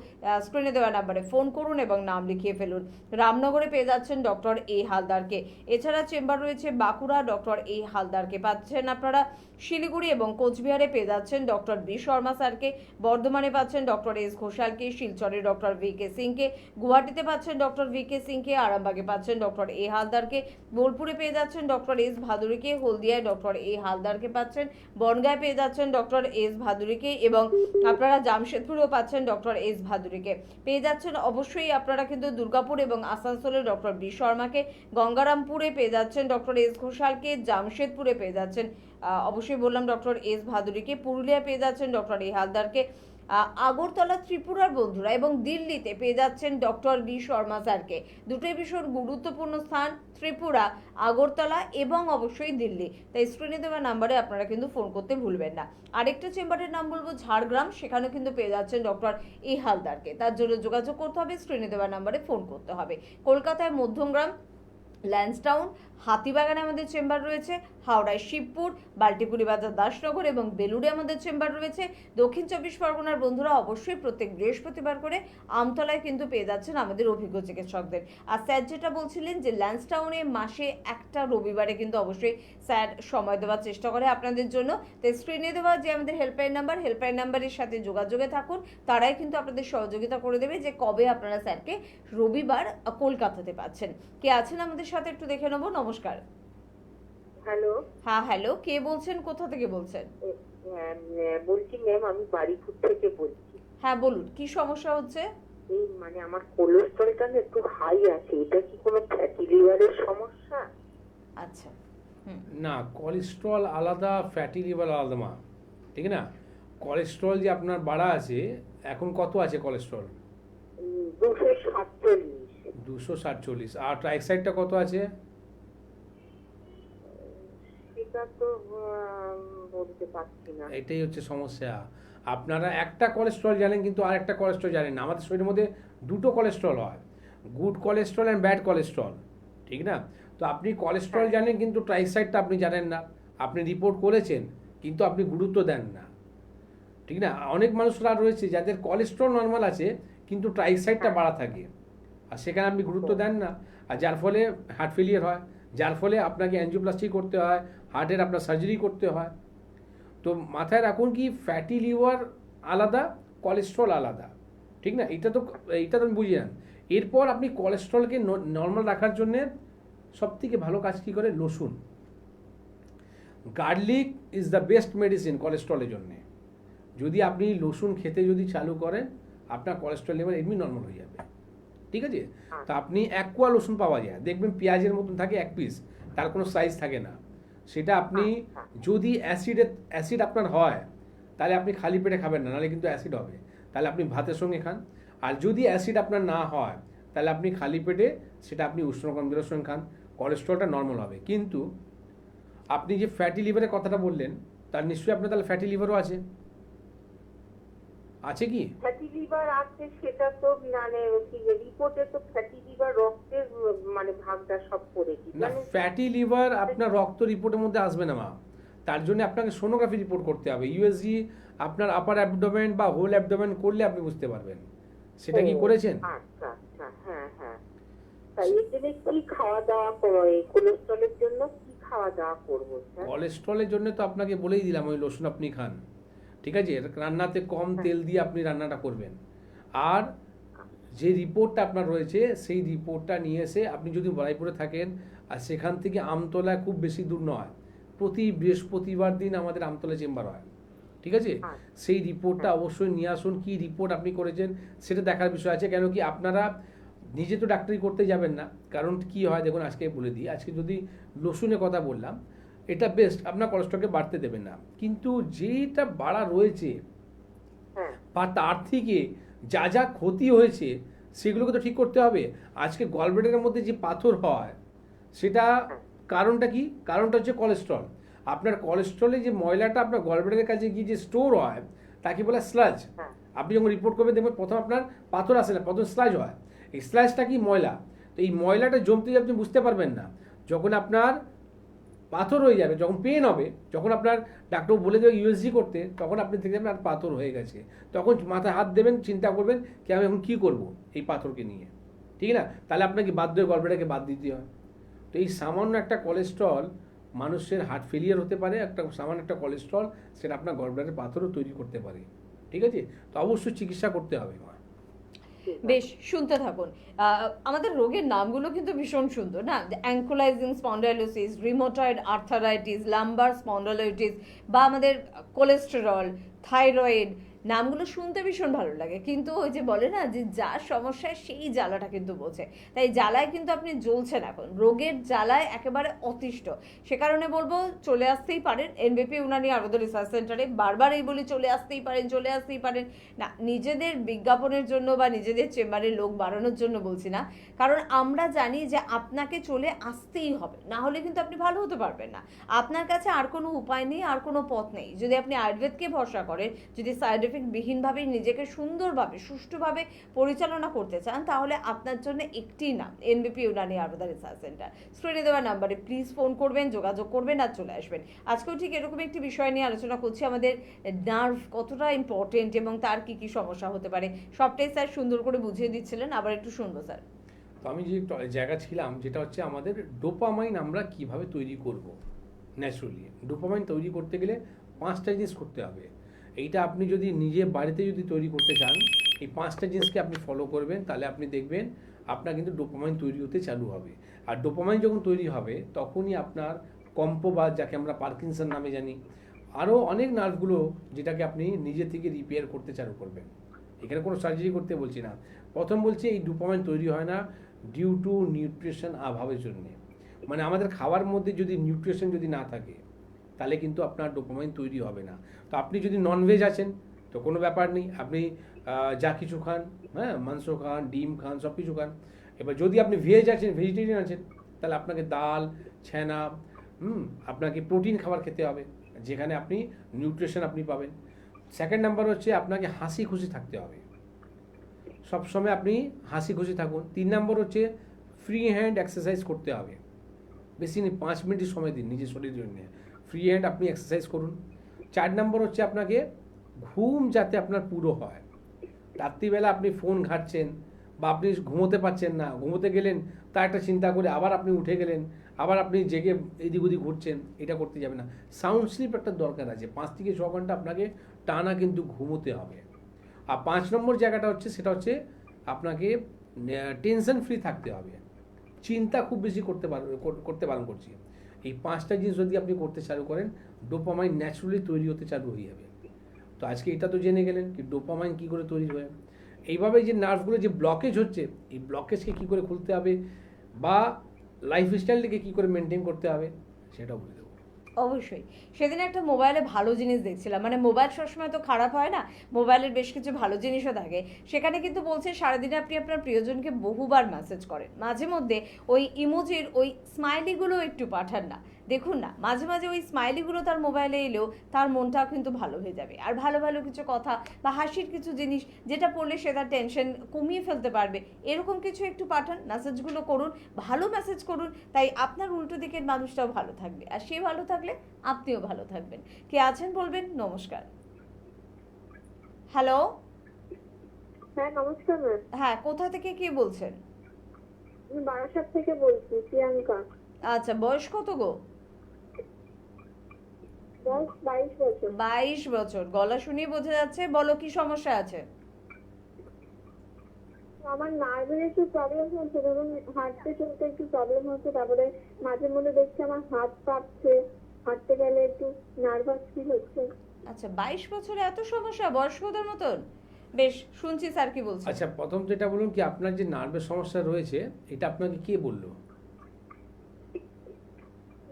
Speaker 1: স্ক্রিনে দেওয়া নাম্বারে ফোন করুন এবং নাম লিখিয়ে ফেলুন। রামনগরে পেয়ে যাচ্ছেন ডক্টর এ হালদারকে। এছাড়া চেম্বার রয়েছে বাঁকুড়া, ডক্টর এ হালদারকে পাচ্ছেন আপনারা। শিলিগুড়ি এবং কোচবিহারে পেয়ে যাচ্ছেন ডক্টর বি শর্মা স্যারকে। বর্ধমানে পাচ্ছেন ডক্টর এস ঘোষালকে। শিলচরে ডক্টর ভিকে সিংকে। গুয়াহাটিতে পাচ্ছেন ডক্টর ভিকে সিংকে। আরামবাগে পাচ্ছেন ডক্টর এ হালদারকে। বোলপুরে পেয়ে যাচ্ছেন ডক্টর এস ভাদুরীকে। হলদিয়ায় ডক্টর এ হালদারকে পাচ্ছেন। বনগাঁয় পেয়ে যাচ্ছেন ডক্টর এস ভাদুরীকে, এবং আপনারা জামশেদপুরেও পাচ্ছেন ডক্টর এস ভাদুরীকে। পেয়ে যাচ্ছেন অবশ্যই আপনারা কিন্তু দুর্গাপুর এবং আসানসোলে ডক্টর বি শর্মাকে। গঙ্গারামপুরে পেয়ে যাচ্ছেন ডক্টর এস ঘোষালকে। জামশেদপুরে পেয়ে যাচ্ছেন অবশ্যই বললাম ডক্টর এস ভাদুরীকে। পুরুলিয়ায় পেয়ে যাচ্ছেন ডক্টর এ হালদারকে। আগরতলা ত্রিপুরার বন্ধুরা এবং দিল্লিতে পেয়ে যাচ্ছেন ডক্টর বি শর্মা স্যারকে। দুটোই ভীষণ গুরুত্বপূর্ণ স্থান, ত্রিপুরা, আগরতলা এবং অবশ্যই দিল্লি। তাই স্ক্রিনে দেওয়া নাম্বারে আপনারা কিন্তু ফোন করতে ভুলবেন না। আরেকটা চেম্বারের নাম বলবো ঝাড়গ্রাম, সেখানেও কিন্তু পেয়ে যাচ্ছেন ডক্টর ই হালদারকে। তার জন্য যোগাযোগ করতে হবে, স্ক্রিনে দেওয়া নাম্বারে ফোন করতে হবে। কলকাতায় মধ্যমগ্রাম, ল্যান্সটাউন, হাতিবাগানে আমাদের চেম্বার রয়েছে, হাওড়ায় শিবপুর, বাল্টিপুরি বাজার দাসনগর এবং বেলুড়ে আমাদের চেম্বার রয়েছে। দক্ষিণ 24 পরগনার বন্ধুরা অবশ্যই প্রত্যেক বৃহস্পতিবার করে আমতলায় কিন্তু পেয়ে যাচ্ছেন আমাদের অভিজ্ঞ চিকিৎসকদের। আর স্যার যেটা বলছিলেন যে ল্যান্সটাউনে মাসে একটা রবিবারে কিন্তু অবশ্যই স্যার সময় দেওয়ার চেষ্টা করে আপনাদের জন্য। তো স্ক্রিনে দেওয়া যে আমাদের হেল্পলাইন নাম্বারের সাথে যোগাযোগে থাকুন, তারাই কিন্তু আপনাদের সহযোগিতা করে দেবে যে কবে আপনারা স্যারকে রবিবার কলকাতাতে পাচ্ছেন। কে আছেন আমাদের সাথে একটু দেখে নেবো। নমস্কার।
Speaker 11: হ্যালো,
Speaker 1: হ্যাঁ হ্যালো, কে বলছেন, কোথা থেকে বলছেন?
Speaker 11: বলছি ম্যাম, আমি বাড়িপুর থেকে বলছি।
Speaker 1: হ্যাঁ বলুন, কি সমস্যা হচ্ছে?
Speaker 11: এই মানে আমার কোলেস্টেরলটা না একটু হাই আছে, এটা কি কোনো ফ্যাটি লিভারের সমস্যা?
Speaker 1: আচ্ছা,
Speaker 2: না, কোলেস্ট্রল আলাদা, ফ্যাটি লিভার আলাদা মা, ঠিক না? কোলেস্ট্রল যে আপনার বাড়া আছে, এখন কত আছে কোলেস্ট্রল?
Speaker 11: 247।
Speaker 2: 247। আর ট্রাইক্সাইডটা কত আছে?
Speaker 11: সেটা তো বলতে পারছি না।
Speaker 2: এটাই হচ্ছে সমস্যা। আপনারা একটা কোলেস্ট্রল জানেন কিন্তু আর একটা কোলেস্ট্রল জানেন না। আমাদের শরীরের মধ্যে দুটো কোলেস্ট্রল হয়, good cholesterol and bad cholesterol, ঠিক না? তো আপনি কোলেস্ট্রল জানেন কিন্তু ট্রাইক্সাইডটা আপনি জানেন না। আপনি রিপোর্ট করেছেন কিন্তু আপনি গুরুত্ব দেন না, ঠিক না? অনেক মানুষরা রয়েছে যাদের কোলেস্ট্রল নর্মাল আছে কিন্তু ট্রাইক্সাইডটা বাড়া থাকে, আর সেখানে আপনি গুরুত্ব দেন না, আর যার ফলে হার্ট ফেলিয়ার হয়, যার ফলে আপনাকে অ্যাঞ্জিওপ্লাস্টি করতে হয়, হার্টের আপনার সার্জারি করতে হয়। তো মাথায় রাখুন কি ফ্যাটি লিভার আলাদা, কোলেস্ট্রল আলাদা, ঠিক না? এটা তো আমি বুঝি না। এরপর আপনি কোলেস্ট্রলকে নর্মাল রাখার জন্যে সবথেকে ভালো কাজ কী করে? রসুন। Garlic is the best medicine কোলেস্ট্রলের জন্যে। যদি আপনি রসুন খেতে যদি চালু করেন, আপনার কোলেস্ট্রল লেভেল এমনি নর্মাল হয়ে যাবে, ঠিক আছে? তো আপনি এক কোয়া রসুন পাওয়া যায়, দেখবেন পেঁয়াজের মতন থাকে এক পিস, তার কোনো সাইজ থাকে না। সেটা আপনি যদি অ্যাসিড আপনার হয় তাহলে আপনি খালি পেটে খাবেন না, নাহলে কিন্তু অ্যাসিড হবে, তাহলে আপনি ভাতের সঙ্গে খান। আর যদি অ্যাসিড আপনার না হয় তাহলে আপনি খালি পেটে সেটা আপনি উষ্ণ গরমের সঙ্গে খান, কোলেস্ট্রলটা নর্মাল হবে। কিন্তু আপনি যে ফ্যাটি লিভারের কথাটা বললেন, তার নিশ্চয়ই আপনার তাহলে ফ্যাটি লিভারও আছে কি?
Speaker 11: ফ্যাটি লিভার আছে, সেটা তো মানে রিপোর্টে তো ফ্যাটি লিভার রক্তের মানে ভাগটা সব পড়েছি
Speaker 2: না। ফ্যাটি লিভার আপনার রক্ত রিপোর্টের মধ্যে আসবে না মা, তার জন্য আপনাকে সোনোগ্রাফি রিপোর্ট করতে হবে। ইউএসজি আপনার আপার অ্যাবডোমেন বা হোল অ্যাবডোমেন করলে আপনি বুঝতে পারবেন। সেটা কি করেছেন?
Speaker 11: আচ্ছা আচ্ছা, হ্যাঁ হ্যাঁ। তাই এর জন্য কি খাওয়া দাওয়া করবো? কোলেস্ট্রলের জন্য কি খাওয়া দাওয়া করবো?
Speaker 2: কোলেস্ট্রলের জন্য তো আপনাকে বলেই দিলাম, ওই রসুন আপনি খান, ঠিক আছে? রান্নাতে কম তেল দিয়ে আপনি রান্নাটা করবেন। আর যে রিপোর্টটা আপনার রয়েছে সেই রিপোর্টটা নিয়ে এসে আপনি যদি বারাইপুরে থাকেন, আর সেখান থেকে আমতলা খুব বেশি দূর নয়, প্রতি বৃহস্পতিবার দিন আমাদের আমতলা চেম্বার হয়, ঠিক আছে? সেই রিপোর্টটা অবশ্যই নিয়ে আসুন। কি রিপোর্ট আপনি করেছেন সেটা দেখার বিষয় আছে। কেন কি আপনারা নিজে তো ডাক্তারি করতে যাবেন না, কারণ কি হয় দেখুন, আজকে বলে দিই, আজকে যদি রসুনের কথা বললাম, এটা বেস্ট, আপনার কোলেস্ট্রলকে বাড়তে দেবেন না। কিন্তু যেটা বাড়া রয়েছে বা তার থেকে যা যা ক্ষতি হয়েছে সেগুলোকে তো ঠিক করতে হবে। আজকে গলব্লেডারের মধ্যে যে পাথর হয় সেটা কারণটা কি? কারণটা হচ্ছে কোলেস্ট্রল। আপনার কোলেস্ট্রলে যে ময়লাটা আপনার গলব্লেডারের কাছে গিয়ে যে স্টোর হয় তাকে বলে স্লাজ। আপনি যখন রিপোর্ট করবেন দেখবেন প্রথম আপনার পাথর আসে না, প্রথম স্লাজ হয়। এই স্লাজটা কি? ময়লা। তো এই ময়লাটা জমতে আপনি বুঝতে পারবেন না। যখন আপনার পাথর হয়ে যাবে, যখন পেন হবে, যখন আপনার ডাক্তার বলে দেবে ইউএসজি করতে, তখন আপনি দেখবেন আর পাথর হয়ে গেছে। তখন মাথায় হাত দেবেন, চিন্তা করবেন কি আমি এখন কী করবো এই পাথরকে নিয়ে, ঠিক না? তাহলে আপনাকে বাধ্য হয়ে গলব্লেডারকে বাদ দিতে হয়। তো এই সামান্য একটা কোলেস্ট্রল মানুষের হার্ট ফেলিয়ার হতে পারে, একটা সামান্য একটা কোলেস্ট্রল সেটা আপনার গলব্লেডারের পাথরও তৈরি করতে পারে, ঠিক আছে? তো অবশ্যই চিকিৎসা করতে হবে।
Speaker 1: বেশ, শুনতে থাকুন। আমাদের রোগের নামগুলো কিন্তু ভীষণ সুন্দর না? Ankylosing spondylosis, rheumatoid arthritis, lumber spondylitis, বা আমাদের কোলেস্টেরল, থাইরয়েড, নামগুলো শুনতে ভীষণ ভালো লাগে, কিন্তু ওই যে বলে না যে যার সমস্যা সেই জ্বালাটা কিন্তু বোঝে। তাই জ্বালায় কিন্তু আপনি জ্বলছেন এখন, রোগের জ্বালায় একেবারে অতিষ্ঠ। সে কারণে বলবো চলে আসতেই পারেন এনবিপি ইউনানি আয়ুর্বেদ রিসার্চ সেন্টারে। বারবার এই বলি চলে আসতেই পারেন না, নিজেদের বিজ্ঞাপনের জন্য বা নিজেদের চেম্বারের লোক বাড়ানোর জন্য বলছি না, কারণ আমরা জানি যে আপনাকে চলে আসতেই হবে, না হলে কিন্তু আপনি ভালো হতে পারবেন না। আপনার কাছে আর কোনো উপায় নেই, আর কোনো পথ নেই। যদি আপনি আয়ুর্বেদকে ভরসা করেন, যদি সাইড এফেক্ট বিহীনভাবে নিজেকে সুন্দরভাবে সুষ্ঠুভাবে পরিচালনা করতে চান, তাহলে আপনার জন্য একটি নাম এনবিপি ইউনানি আয়ুর্বেদ রিসার্চ সেন্টার। স্ক্রিনে দেওয়া নাম্বারে প্লিজ ফোন করবেন, যোগাযোগ করবেন আর চলে আসবেন। আজকেও ঠিক এরকম একটি বিষয় নিয়ে আলোচনা করছি, আমাদের নার্ভ কতটা ইম্পর্টেন্ট এবং তার কি কি সমস্যা হতে পারে, সবটাই স্যার সুন্দর করে বুঝিয়ে দিচ্ছিলেন। আবার একটু শুনবো স্যার।
Speaker 2: তো আমি যে জায়গা ছিলাম, যেটা হচ্ছে আমাদের ডোপামাইন আমরা কিভাবে তৈরি করব ন্যাচুরালি। ডোপামাইন তৈরি করতে গেলে 5টা জিনিস করতে হবে। এইটা আপনি যদি নিজে বাড়িতে যদি তৈরি করতে চান, এই 5টা জিনিসকে আপনি ফলো করবেন, তাহলে আপনি দেখবেন আপনার কিন্তু ডোপামাইন তৈরি হতে চালু হবে। আর ডোপামাইন যখন তৈরি হবে, তখনই আপনার কম্পো বা যাকে আমরা পার্কিনসন নামে জানি, আরও অনেক নার্ভগুলো যেটাকে আপনি নিজে থেকে রিপেয়ার করতে চালু করবেন। এখানে কোনো সার্জারি করতে বলছি না। প্রথম বলছি এই ডোপামাইন তৈরি হয় না ডিউ টু নিউট্রিশন অভাবের জন্যে। মানে আমাদের খাওয়ার মধ্যে যদি নিউট্রিশন যদি না থাকে, তাহলে কিন্তু আপনার ডোপামাইন তৈরি হবে না। তো আপনি যদি ননভেজ আছেন তো কোনো ব্যাপার নেই, আপনি যা কিছু খান, হ্যাঁ, মাংস খান, ডিম খান, সব কিছু খান। এবার যদি আপনি ভেজ আছেন, ভেজিটেরিয়ান আছেন, তাহলে আপনাকে ডাল, ছানা, আপনাকে প্রোটিন খাবার খেতে হবে, যেখানে আপনি নিউট্রিশন আপনি পাবেন। সেকেন্ড নাম্বার হচ্ছে আপনাকে হাসি খুশি থাকতে হবে, সবসময় আপনি হাসি খুশি থাকুন। 3 নম্বর হচ্ছে ফ্রি হ্যান্ড এক্সারসাইজ করতে হবে, বেশি নেই 5 মিনিট সময় দিন নিজের শরীরের জন্য, ফ্রি হ্যান্ড আপনি এক্সারসাইজ করুন। 4 নম্বর হচ্ছে আপনাকে ঘুম যাতে আপনার পুরো হয়। রাত্রিবেলা আপনি ফোন ঘাঁটছেন বা আপনি ঘুমোতে পারছেন না, ঘুমোতে গেলেন তা একটা চিন্তা করে আবার আপনি উঠে গেলেন, আবার আপনি জেগে এদিক ওদিক ঘুরছেন, এটা করতে যাবে না। সাউন্ড স্লিপ একটা দরকার আছে, 5 থেকে 6 ঘন্টা আপনাকে টানা কিন্তু ঘুমোতে হবে। আর 5 নম্বর জায়গাটা হচ্ছে, সেটা হচ্ছে আপনাকে টেনশন ফ্রি থাকতে হবে, চিন্তা খুব বেশি করতে বারণ করছি। এই 5টা জিনিস যদি আপনি করতে চালু করেন, ডোপামাইন ন্যাচুরালি তৈরি হতে চালু হয়ে যাবে। তো আজকে এটা তো জেনে গেলেন কি ডোপামাইন কী করে তৈরি হয়। এইভাবে যে নার্ভগুলো যে ব্লকেজ হচ্ছে, এই ব্লকেজকে কী করে খুলতে হবে বা লাইফস্টাইলটাকে কী করে মেনটেন করতে হবে, সেটা বলে দেবো।
Speaker 1: অবশ্যই। সেদিন একটা মোবাইলে ভালো জিনিস দেখছিলাম, মানে মোবাইল সবসময় তো খারাপ হয় না, মোবাইলের বেশ কিছু ভালো জিনিসও থাকে। সেখানে কিন্তু বলছে সারাদিনে আপনি আপনার প্রিয়জনকে বহুবার মেসেজ করেন, মাঝে মধ্যে ওই ইমোজির ওই স্মাইলিগুলো একটু পাঠান না, দেখুন না মাঝে মাঝে ওই স্মাইলিগুলো তার মোবাইলে এলেও তার মনটাও কিন্তু ভালো হয়ে যাবে। আর ভালো ভালো কিছু কথা বা হাসির কিছু জিনিস যেটা পড়লে সে তার টেনশন কমিয়ে ফেলতে পারবে, এরকম কিছু একটু পাঠান, মেসেজগুলো করুন, ভালো মেসেজ করুন। তাই আপনার উল্টো দিকের মানুষটাও ভালো থাকবে, আর সে ভালো থাকলে আপনিও ভালো থাকবেন। কে আছেন বলবেন। নমস্কার। হ্যালো।
Speaker 11: হ্যাঁ নমস্কার ম্যাম।
Speaker 1: হ্যাঁ, কোথা থেকে কে বলছেন?
Speaker 11: আমি বারাসাত থেকে বলছি, প্রিয়াঙ্কা।
Speaker 1: আচ্ছা, বয়স কত গো?
Speaker 11: বয়স 22 বছর।
Speaker 1: 22 বছর, গলা শুনেই বোঝা যাচ্ছে। বলো কি সমস্যা আছে?
Speaker 11: আমার নার্ভের একটু প্রবলেম হচ্ছে, ধরুন হাঁটতে চলতে একটু প্রবলেম হচ্ছে, তারপরে মাঝে মধ্যে দেখছি আমার হাত কাঁপছে, হাঁটতে গেলে একটু নার্ভাস ফিল হচ্ছে।
Speaker 1: আচ্ছা, 22 বছরে এত সমস্যা, বয়স্কদের মতন? বেশ, শুনছি স্যার কি বলছেন।
Speaker 2: আচ্ছা, প্রথম যেটা বলুন কি আপনার যে নার্ভের সমস্যা রয়েছে, এটা আপনাকে কে বললো?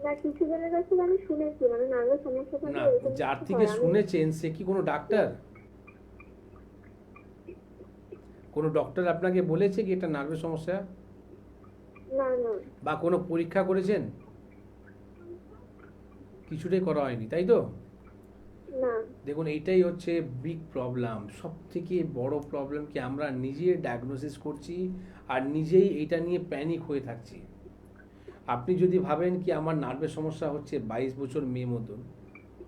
Speaker 11: না, কিছু জনের কাছে আমি শুনেছি, মানে নার্ভের সমস্যা থাকে
Speaker 2: না,
Speaker 11: এরকম
Speaker 2: যার
Speaker 11: কিছু
Speaker 2: থেকে
Speaker 11: হয়।
Speaker 2: শুনেছেন সে কি কোনো ডাক্তার? কোনো ডক্টর আপনাকে বলেছে কি এটা নার্ভের সমস্যা?
Speaker 11: না না।
Speaker 2: বা কোনো পরীক্ষা করেছেন? কিছুটাই করা হয়নি, তাই তো?
Speaker 11: না।
Speaker 2: দেখুন, এইটাই হচ্ছে বিগ প্রবলেম। সব থেকে বড় প্রবলেম কি আমরা নিজে ডায়াগনোসিস করছি আর নিজেই এটা নিয়ে প্যানিক হয়ে থাকছি। আপনি যদি ভাবেন কি আমার নার্ভের সমস্যা হচ্ছে 22 বছর মেয়ে মতন,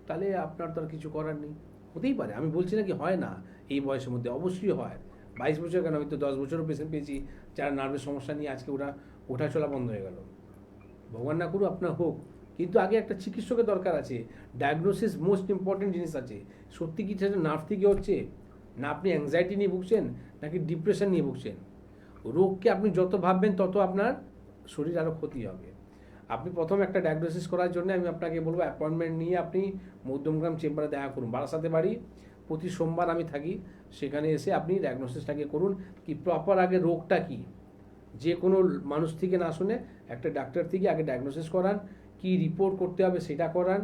Speaker 2: তাহলে আপনার তো আর কিছু করার নেই। হতেই পারে, আমি বলছি না কি হয় না, এই বয়সের মধ্যে অবশ্যই হয়। 22 বছর কেন, আমি তো 10 বছরও পেশেন্ট পেয়েছি যারা নার্ভের সমস্যা নিয়ে আজকে ওঠা চলা বন্ধ হয়ে গেল। ভগবান না করুক আপনার হোক, কিন্তু আগে একটা চিকিৎসকের দরকার আছে। ডায়াগনোসিস মোস্ট ইম্পর্টেন্ট জিনিস আছে। সত্যি কি সেটা নার্ভ থেকে হচ্ছে, না আপনি অ্যাংজাইটি নিয়ে ভুগছেন, নাকি ডিপ্রেশন নিয়ে ভুগছেন। রোগকে আপনি যত ভাববেন তত আপনার শরীর আরও ক্ষতি হবে। আপনি প্রথম একটা ডায়াগনোসিস করার জন্য আমি আপনাকে বলবো অ্যাপয়েন্টমেন্ট নিয়ে আপনি মধ্যমগ্রাম চেম্বারে দেখা করুন। বারাসাতে বাড়ি, প্রতি সোমবার আমি থাকি, সেখানে এসে আপনি ডায়াগনোসিসটাকে করুন, কি প্রপার আগে রোগটা কি, যে কোনো মানুষ থেকে না শুনে একটা ডাক্তার থেকে আগে ডায়াগনোসিস করান, কি রিপোর্ট করতে হবে সেটা করান,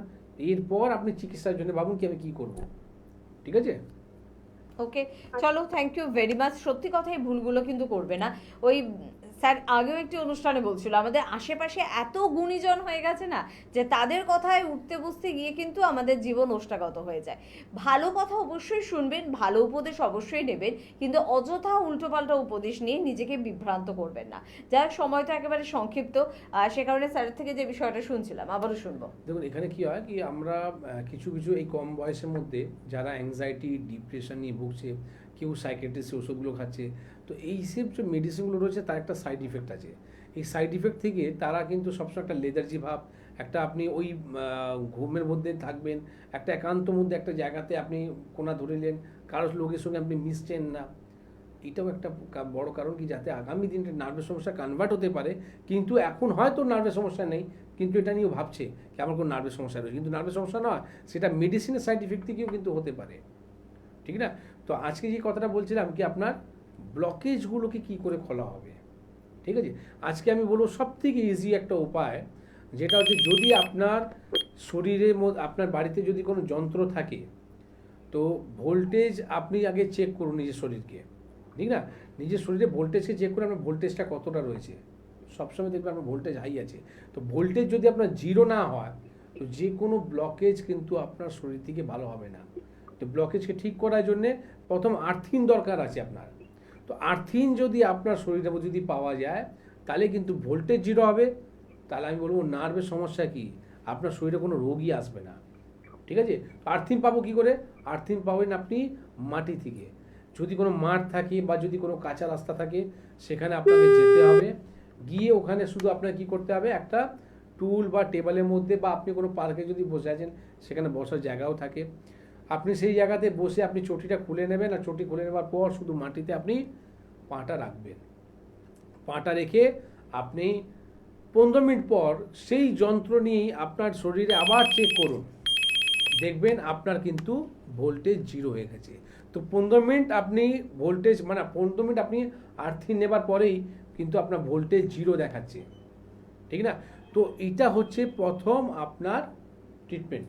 Speaker 2: এরপর আপনি চিকিৎসার জন্য ভাবুন কি আমি কি করব। ঠিক আছে?
Speaker 1: ওকে, চলো, থ্যাংক ইউ ভেরি মাচ। সত্যি কথা, এই ভুলগুলো কিন্তু করবে না। ওই স্যার আগেও একটি অনুষ্ঠানে বলছিল, আমাদের আশেপাশে এত গুণীজন হয়ে গেছে না, যে তাদের কথায় উঠতে বসতে গিয়ে কিন্তু আমাদের জীবন ওষ্ঠাগত হয়ে যায়। ভালো কথা অবশ্যই শুনবেন, ভালো উপদেশ অবশ্যই নেবেন, কিন্তু অযথা উল্টোপাল্টা উপদেশ নিয়ে নিজেকে বিভ্রান্ত করবেন না। যার সময় তো একেবারে সংক্ষিপ্ত, সে কারণে স্যারের থেকে যে বিষয়টা শুনছিলাম আবারও শুনবো।
Speaker 2: দেখুন, এখানে কি হয় কি আমরা কিছু কিছু এই কম বয়সের মধ্যে যারা অ্যাংজাইটি ডিপ্রেশন নিয়ে ভুগছে, কেউ সাইকিয়াট্রিস্ট ওষুধগুলো খাচ্ছে, তো এইসব যে মেডিসিনগুলো রয়েছে তার একটা সাইড ইফেক্ট আছে। এই সাইড ইফেক্ট থেকে তারা কিন্তু সবসময় একটা লেদার্জি ভাব, একটা আপনি ওই ঘুমের মধ্যে থাকবেন, একটা একান্ত মধ্যে একটা জায়গাতে আপনি কোনা ধরিলেন, কারোর লোকের সঙ্গে আপনি মিশছেন না, এটাও একটা বড় কারণ কি, যাতে আগামী দিনে নার্ভের সমস্যা কনভার্ট হতে পারে। কিন্তু এখন হয়তো নার্ভের সমস্যা নেই, কিন্তু এটা নিয়েও ভাবছে কি আমার কোনো নার্ভের সমস্যা রয়েছে, কিন্তু নার্ভের সমস্যা নয়, সেটা মেডিসিনের সাইড ইফেক্ট থেকেও কিন্তু হতে পারে। ঠিক না? তো আজকে যে কথাটা বলছিলাম কি আপনার ব্লকেজগুলোকে কি করে খোলা হবে, ঠিক আছে, আজকে আমি বলবো সব থেকে ইজি একটা উপায়, যেটা হচ্ছে যদি আপনার শরীরের মধ্যে আপনার বাড়িতে যদি কোনো যন্ত্র থাকে, তো ভোল্টেজ আপনি আগে চেক করুন নিজের শরীরকে। ঠিক না? নিজের শরীরে ভোল্টেজকে চেক করে আপনার ভোল্টেজটা কতটা রয়েছে। সবসময় দেখবেন আপনার ভোল্টেজ হাই আছে, তো ভোল্টেজ যদি আপনার জিরো না হয়, তো যে কোনো ব্লকেজ কিন্তু আপনার শরীর থেকে ভালো হবে না। তো ব্লকেজকে ঠিক করার জন্যে প্রথম আর্থিন দরকার আছে আপনার। তো আর্থিন যদি আপনার শরীরে যদি পাওয়া যায়, তাহলে কিন্তু ভোল্টেজ জিরো হবে। তাহলে আমি বলবো নার্ভের সমস্যা কি, আপনার শরীরে কোনো রোগই আসবে না। ঠিক আছে? আর্থিন পাবো কি করে? আর্থিন পাবেন আপনি মাটি থেকে। যদি কোনো মাঠ থাকে বা যদি কোনো কাঁচা রাস্তা থাকে, সেখানে আপনাকে যেতে হবে, গিয়ে ওখানে শুধু আপনার কি করতে হবে, একটা টুল বা টেবিলের মধ্যে, বা আপনি কোনো পার্কে যদি বসে আছেন সেখানে বসার জায়গাও থাকে, আপনি সেই জায়গাতে বসে আপনি চটিটা খুলে নেবেন, আর চটি খুলে নেবার পর শুধু মাটিতে আপনি পাটা রাখবেন। পাটা রেখে আপনি 15 মিনিট পর সেই যন্ত্র নিয়েই আপনার শরীরে আবার চেক করুন, দেখবেন আপনার কিন্তু ভোল্টেজ জিরো হয়ে গেছে। তো 15 মিনিট আপনি ভোল্টেজ, মানে 15 মিনিট আপনি আর্থিন নেবার পরেই কিন্তু আপনার ভোল্টেজ জিরো দেখাচ্ছে। ঠিক না? তো এটা হচ্ছে প্রথম আপনার ট্রিটমেন্ট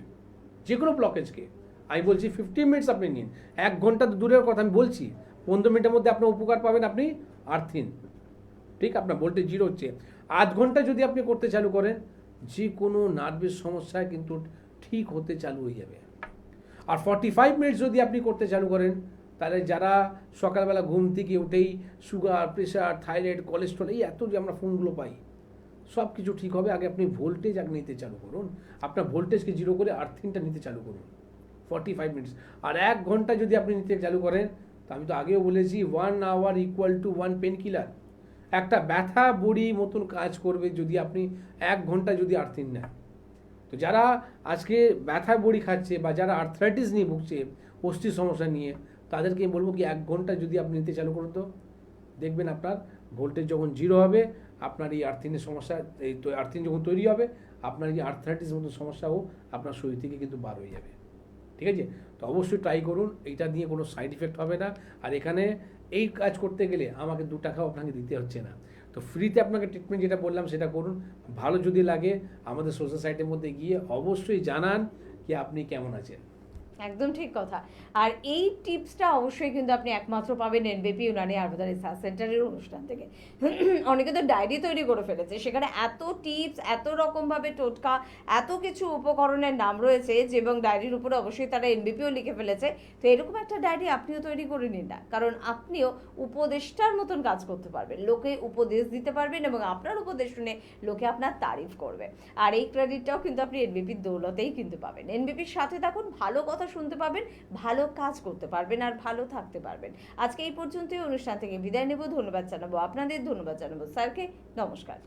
Speaker 2: যে কোনো ব্লকেজকে। আমি বলছি 15 মিনিটস আপনি নিন, 1 ঘন্টা দূরের কথা আমি বলছি, 15 মিনিটের মধ্যে আপনার উপকার পাবেন আপনি আর্থিন। ঠিক, আপনার ভোল্টেজ জিরো হচ্ছে। আধ ঘন্টা যদি আপনি করতে চালু করেন, যে কোনো নার্ভের সমস্যা কিন্তু ঠিক হতে চালু হয়ে যাবে। আর 45 মিনিট যদি আপনি করতে চালু করেন, তাহলে যারা সকালবেলা ঘুম থেকে উঠেই সুগার, প্রেশার, থাইরয়েড, কোলেস্ট্রল, এই এত যে আমরা ফোনগুলো পাই, সব কিছু ঠিক হবে। আগে আপনি ভোল্টেজ আগে নিতে চালু করুন, আপনার ভোল্টেজকে জিরো করে আর্থিনটা নিতে চালু করুন 45 মিনিটস। আর 1 ঘন্টা যদি আপনি নিতে চালু করেন, তা আমি তো আগেও বলেছি 1 hour equal to 1 painkiller. একটা ব্যথা বড়ি মতন কাজ করবে যদি আপনি 1 ঘন্টা যদি আর্থিন নেন। তো যারা আজকে ব্যথা বড়ি খাচ্ছে বা যারা আর্থ্রাইটিস নিয়ে ভুগছে, অস্থির সমস্যা নিয়ে, তাদেরকে বলবো কি 1 ঘন্টা যদি আপনি নিতে চালু করুন, তো দেখবেন আপনার ভোল্টেজ যখন জিরো হবে, আপনার এই আর্থিনের সমস্যা, এই তো আর্থিন যখন তৈরি হবে, আপনার এই আর্থ্রাইটিস মতো সমস্যাও আপনার শরীর থেকে কিন্তু বার হয়ে যাবে। ঠিক আছে? তো অবশ্যই ট্রাই করুন, এইটা নিয়ে কোনো সাইড ইফেক্ট হবে না। আর এখানে এই কাজ করতে গেলে আমাকে 2 টাকাও আপনাকে দিতে হচ্ছে না। তো ফ্রিতে আপনাকে ট্রিটমেন্ট যেটা বললাম সেটা করুন। ভালো যদি লাগে আমাদের সোশ্যাল সাইটের মধ্যে গিয়ে অবশ্যই জানান কি আপনি কেমন আছেন।
Speaker 1: একদম ঠিক কথা। আর এই টিপসটা অবশ্যই কিন্তু আপনি একমাত্র পাবেন এনবিপি ইউনানি আয়ুর্বেদা রিসার্চ সেন্টারের অনুষ্ঠান থেকে। অনেকে তো ডায়েরি তৈরি করে ফেলেছে, সেখানে এত টিপস, এত রকমভাবে টোটকা, এত কিছু উপকরণের নাম রয়েছে, যে এবং ডায়েরির উপরে অবশ্যই তারা এনবিপিও লিখে ফেলেছে। তো এরকম একটা ডায়েরি আপনিও তৈরি করে নিন না, কারণ আপনিও উপদেষ্টার মতন কাজ করতে পারবেন, লোকে উপদেশ দিতে পারবেন এবং আপনার উপদেশ শুনে লোকে আপনার তারিফ করবে। আর এই ক্রেডিটটাও কিন্তু আপনি এনবিপির দৌলতেই কিন্তু পাবেন। এনবিপির সাথে থাকুন, ভালো কথা শুনতে পাবেন, ভালো কাজ করতে পারবেন, আর ভালো থাকতে পারবেন। আজকে এই পর্যন্তই অনুষ্ঠান থেকে বিদায় নেব। ধন্যবাদ জানাবো আপনাদের, ধন্যবাদ জানাবো স্যারকে। নমস্কার।